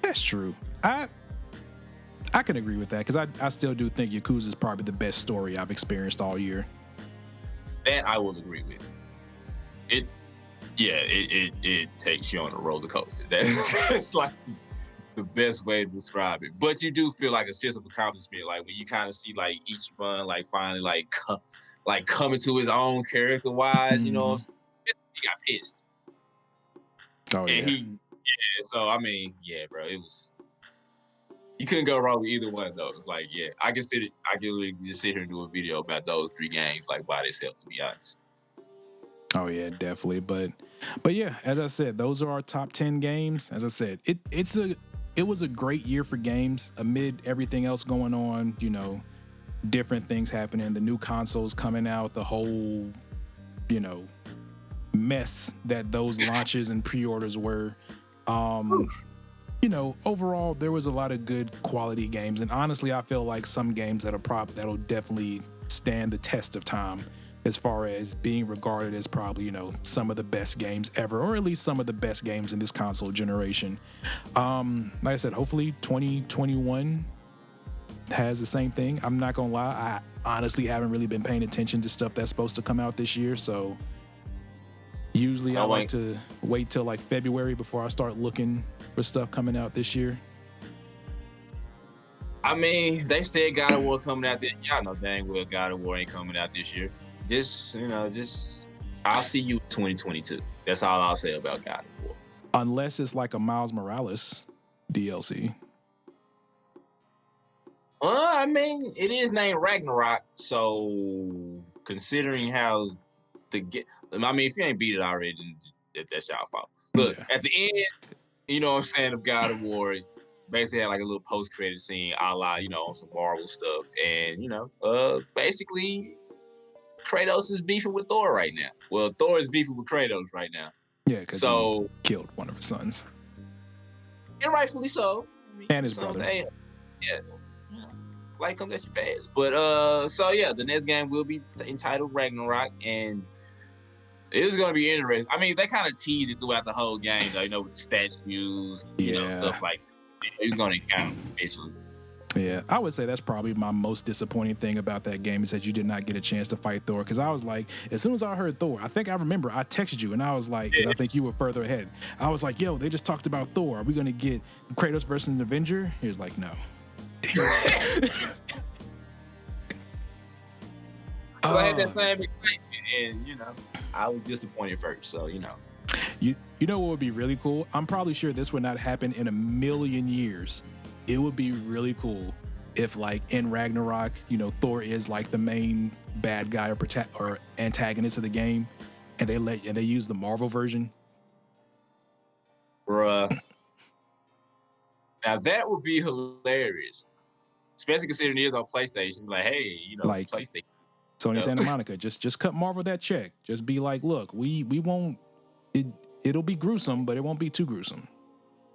That's true. I can agree with that because I still do think Yakuza is probably the best story I've experienced all year. That I will agree with. It takes you on a roller coaster. That's like the best way to describe it. But you do feel like a sense of accomplishment, like when you kind of see like each one like finally like coming to his own character wise. You know, he got pissed. Oh yeah. So I mean, yeah, bro, it was. You couldn't go wrong with either one of those. Like, yeah, I can literally just sit here and do a video about those 3 games, like by themselves, to be honest. Oh yeah, definitely. But yeah, as I said, those are our top 10 games. As I said, it was a great year for games amid everything else going on. You know, different things happening, the new consoles coming out, the whole, you know, mess that those launches and pre-orders were. You know, overall, there was a lot of good quality games, and honestly, I feel like some games that'll definitely stand the test of time as far as being regarded as probably, you know, some of the best games ever, or at least some of the best games in this console generation. Like I said, hopefully 2021 has the same thing. I'm not gonna lie, I honestly haven't really been paying attention to stuff that's supposed to come out this year, so usually I like to wait till like February before I start looking for stuff coming out this year. I mean, they said God of War coming out this. Y'all know dang well God of War ain't coming out this year. I'll see you in 2022. That's all I'll say about God of War. Unless it's like a Miles Morales DLC. I mean, it is named Ragnarok, so considering how if you ain't beat it already, then that's y'all fault. Look, At the end, you know what I'm saying, of God of War, basically had like a little post-credit scene a la, you know, some Marvel stuff. And, you know, basically Kratos is beefing with Thor right now. Well, Thor is beefing with Kratos right now. Yeah, because he killed one of his sons. And rightfully so. I mean, and his brother. Yeah, you know, like them, that's your fast. But, so yeah, the next game will be entitled Ragnarok, and it is going to be interesting. I mean, they kind of teased it throughout the whole game, though, you know, with the statues, you know, stuff like that. He's going to encounter eventually. Yeah, I would say that's probably my most disappointing thing about that game is that you did not get a chance to fight Thor. Because I was like, as soon as I heard Thor, I think I remember I texted you and I was like, because I think you were further ahead. I was like, yo, they just talked about Thor. Are we going to get Kratos versus an Avenger? He was like, no. because I had that Oh, same excitement, and I was disappointed first. So you know what would be really cool? I'm probably sure this would not happen in a million years. It would be really cool if, like, in Ragnarok, Thor is like the main bad guy or antagonist of the game, and they use the Marvel version. bruh, now that would be hilarious, especially considering it is on PlayStation. Like, hey, Like PlayStation. Sony You know? Santa Monica, just cut Marvel that check. Just be like, look, we won't. It'll be gruesome, but it won't be too gruesome.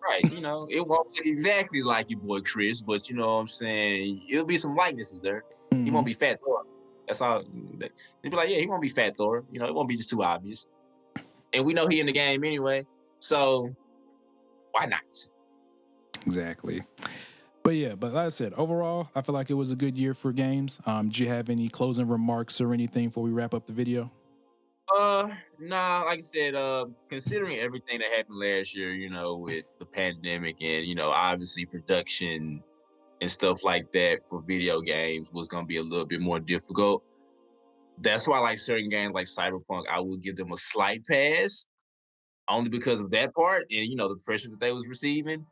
Right, it won't look exactly like your boy Chris, but you know what I'm saying? It'll be some likenesses there. He Mm-hmm. won't be Fat Thor. That's all. They'd be like, yeah, he won't be Fat Thor. It won't be just too obvious. And we know he in the game anyway. So why not? Exactly. But yeah, but like I said, overall, I feel like it was a good year for games. Do you have any closing remarks or anything before we wrap up the video? Nah, like I said, considering everything that happened last year, with the pandemic and, obviously production and stuff like that for video games was gonna be a little bit more difficult. That's why like certain games like Cyberpunk, I would give them a slight pass only because of that part and the pressure that they was receiving.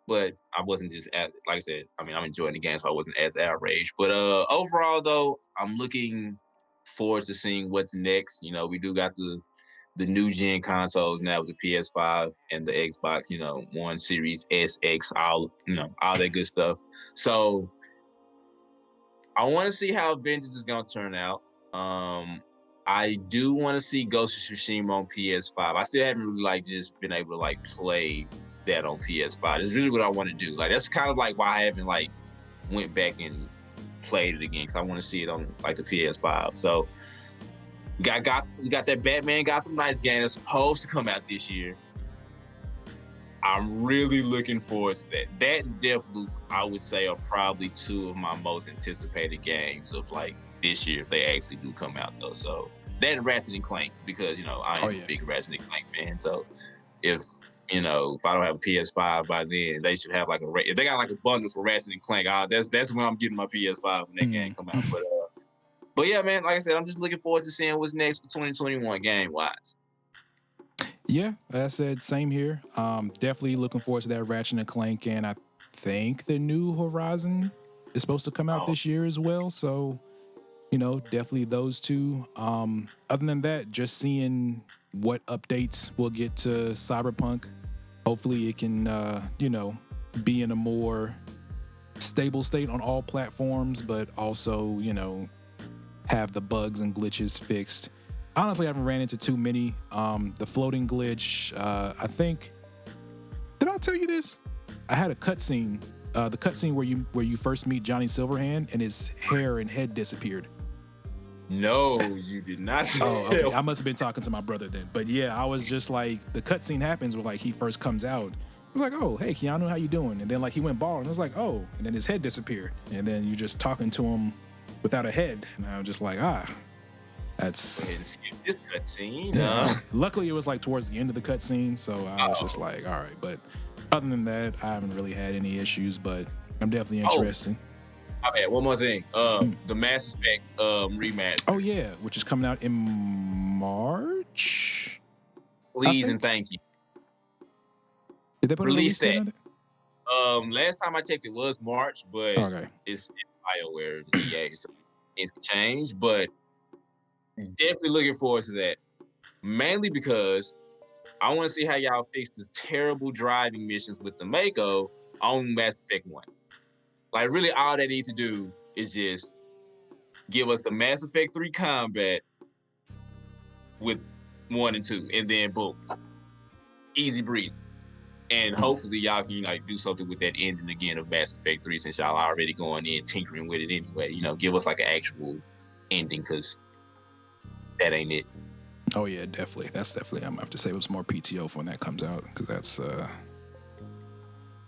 But I wasn't just like I said, I mean I'm enjoying the game, so I wasn't as outraged. But overall though, I'm looking forward to seeing what's next. We do got the new gen consoles now with the PS5 and the Xbox, One Series S, X, all that good stuff. So I want to see how Vengeance is gonna turn out. I do want to see Ghost of Tsushima on PS5. I still haven't really like just been able to like play that on PS5. It's really what I want to do. Like that's kind of like why I haven't like went back and played it again because I want to see it on like the PS5. So we got that Batman Gotham Knights game that's supposed to come out this year. I'm really looking forward to that. That and Deathloop, I would say, are probably two of my most anticipated games of like this year if they actually do come out though. So that and Ratchet and Clank because I am a big Ratchet and Clank fan. So if if I don't have a PS5 by then, they should have like if they got like a bundle for Ratchet and Clank. That's when I'm getting my PS5 when that game come out. But yeah, man, like I said, I'm just looking forward to seeing what's next for 2021 game wise. Yeah, like I said, same here. Definitely looking forward to that Ratchet and Clank, and I think the new Horizon is supposed to come out this year as well. So, definitely those two. Other than that, just seeing what updates we'll get to Cyberpunk. Hopefully, it can, be in a more stable state on all platforms, but also, have the bugs and glitches fixed. Honestly, I haven't ran into too many. The floating glitch, I think. Did I tell you this? I had a cutscene. The cutscene where you first meet Johnny Silverhand and his hair and head disappeared. No, you did not. Oh, okay. I must have been talking to my brother then. But yeah, I was just like, the cutscene happens where like he first comes out. I was like, oh, hey, Keanu, how you doing? And then like he went bald and I was like, oh, and then his head disappeared. And then you're just talking to him without a head. And I was just like, that's skip this cutscene. Yeah. Luckily, it was like towards the end of the cutscene, so I was just like, all right. But other than that, I haven't really had any issues. But I'm definitely interested. My bad. One more thing. The Mass Effect remaster. Oh yeah, which is coming out in March. Please and thank you. Did they put release a release that? Last time I checked, it was March, but it's BioWare and EA, so things can change. But definitely looking forward to that. Mainly because I want to see how y'all fix the terrible driving missions with the Mako on Mass Effect 1. Like, really, all they need to do is just give us the Mass Effect 3 combat with 1 and 2, and then boom. Easy breeze. And hopefully y'all can do something with that ending again of Mass Effect 3 since y'all already going in tinkering with it anyway. Give us like an actual ending because that ain't it. Oh yeah, definitely. That's definitely. I'm gonna have to save up some more PTO for when that comes out because that's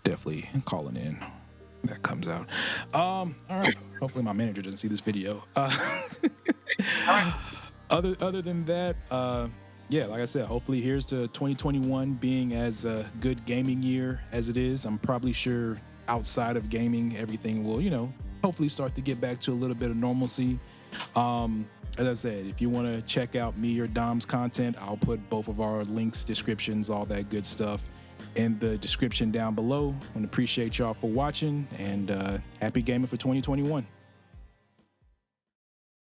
definitely calling in. That comes out. All right. Hopefully my manager doesn't see this video. Other than that, yeah, like I said, hopefully here's to 2021 being as a good gaming year as it is. I'm probably sure outside of gaming, everything will, hopefully start to get back to a little bit of normalcy. as I said, if you want to check out me or Dom's content, I'll put both of our links, descriptions, all that good stuff in the description down below. And appreciate y'all for watching, and happy gaming for 2021.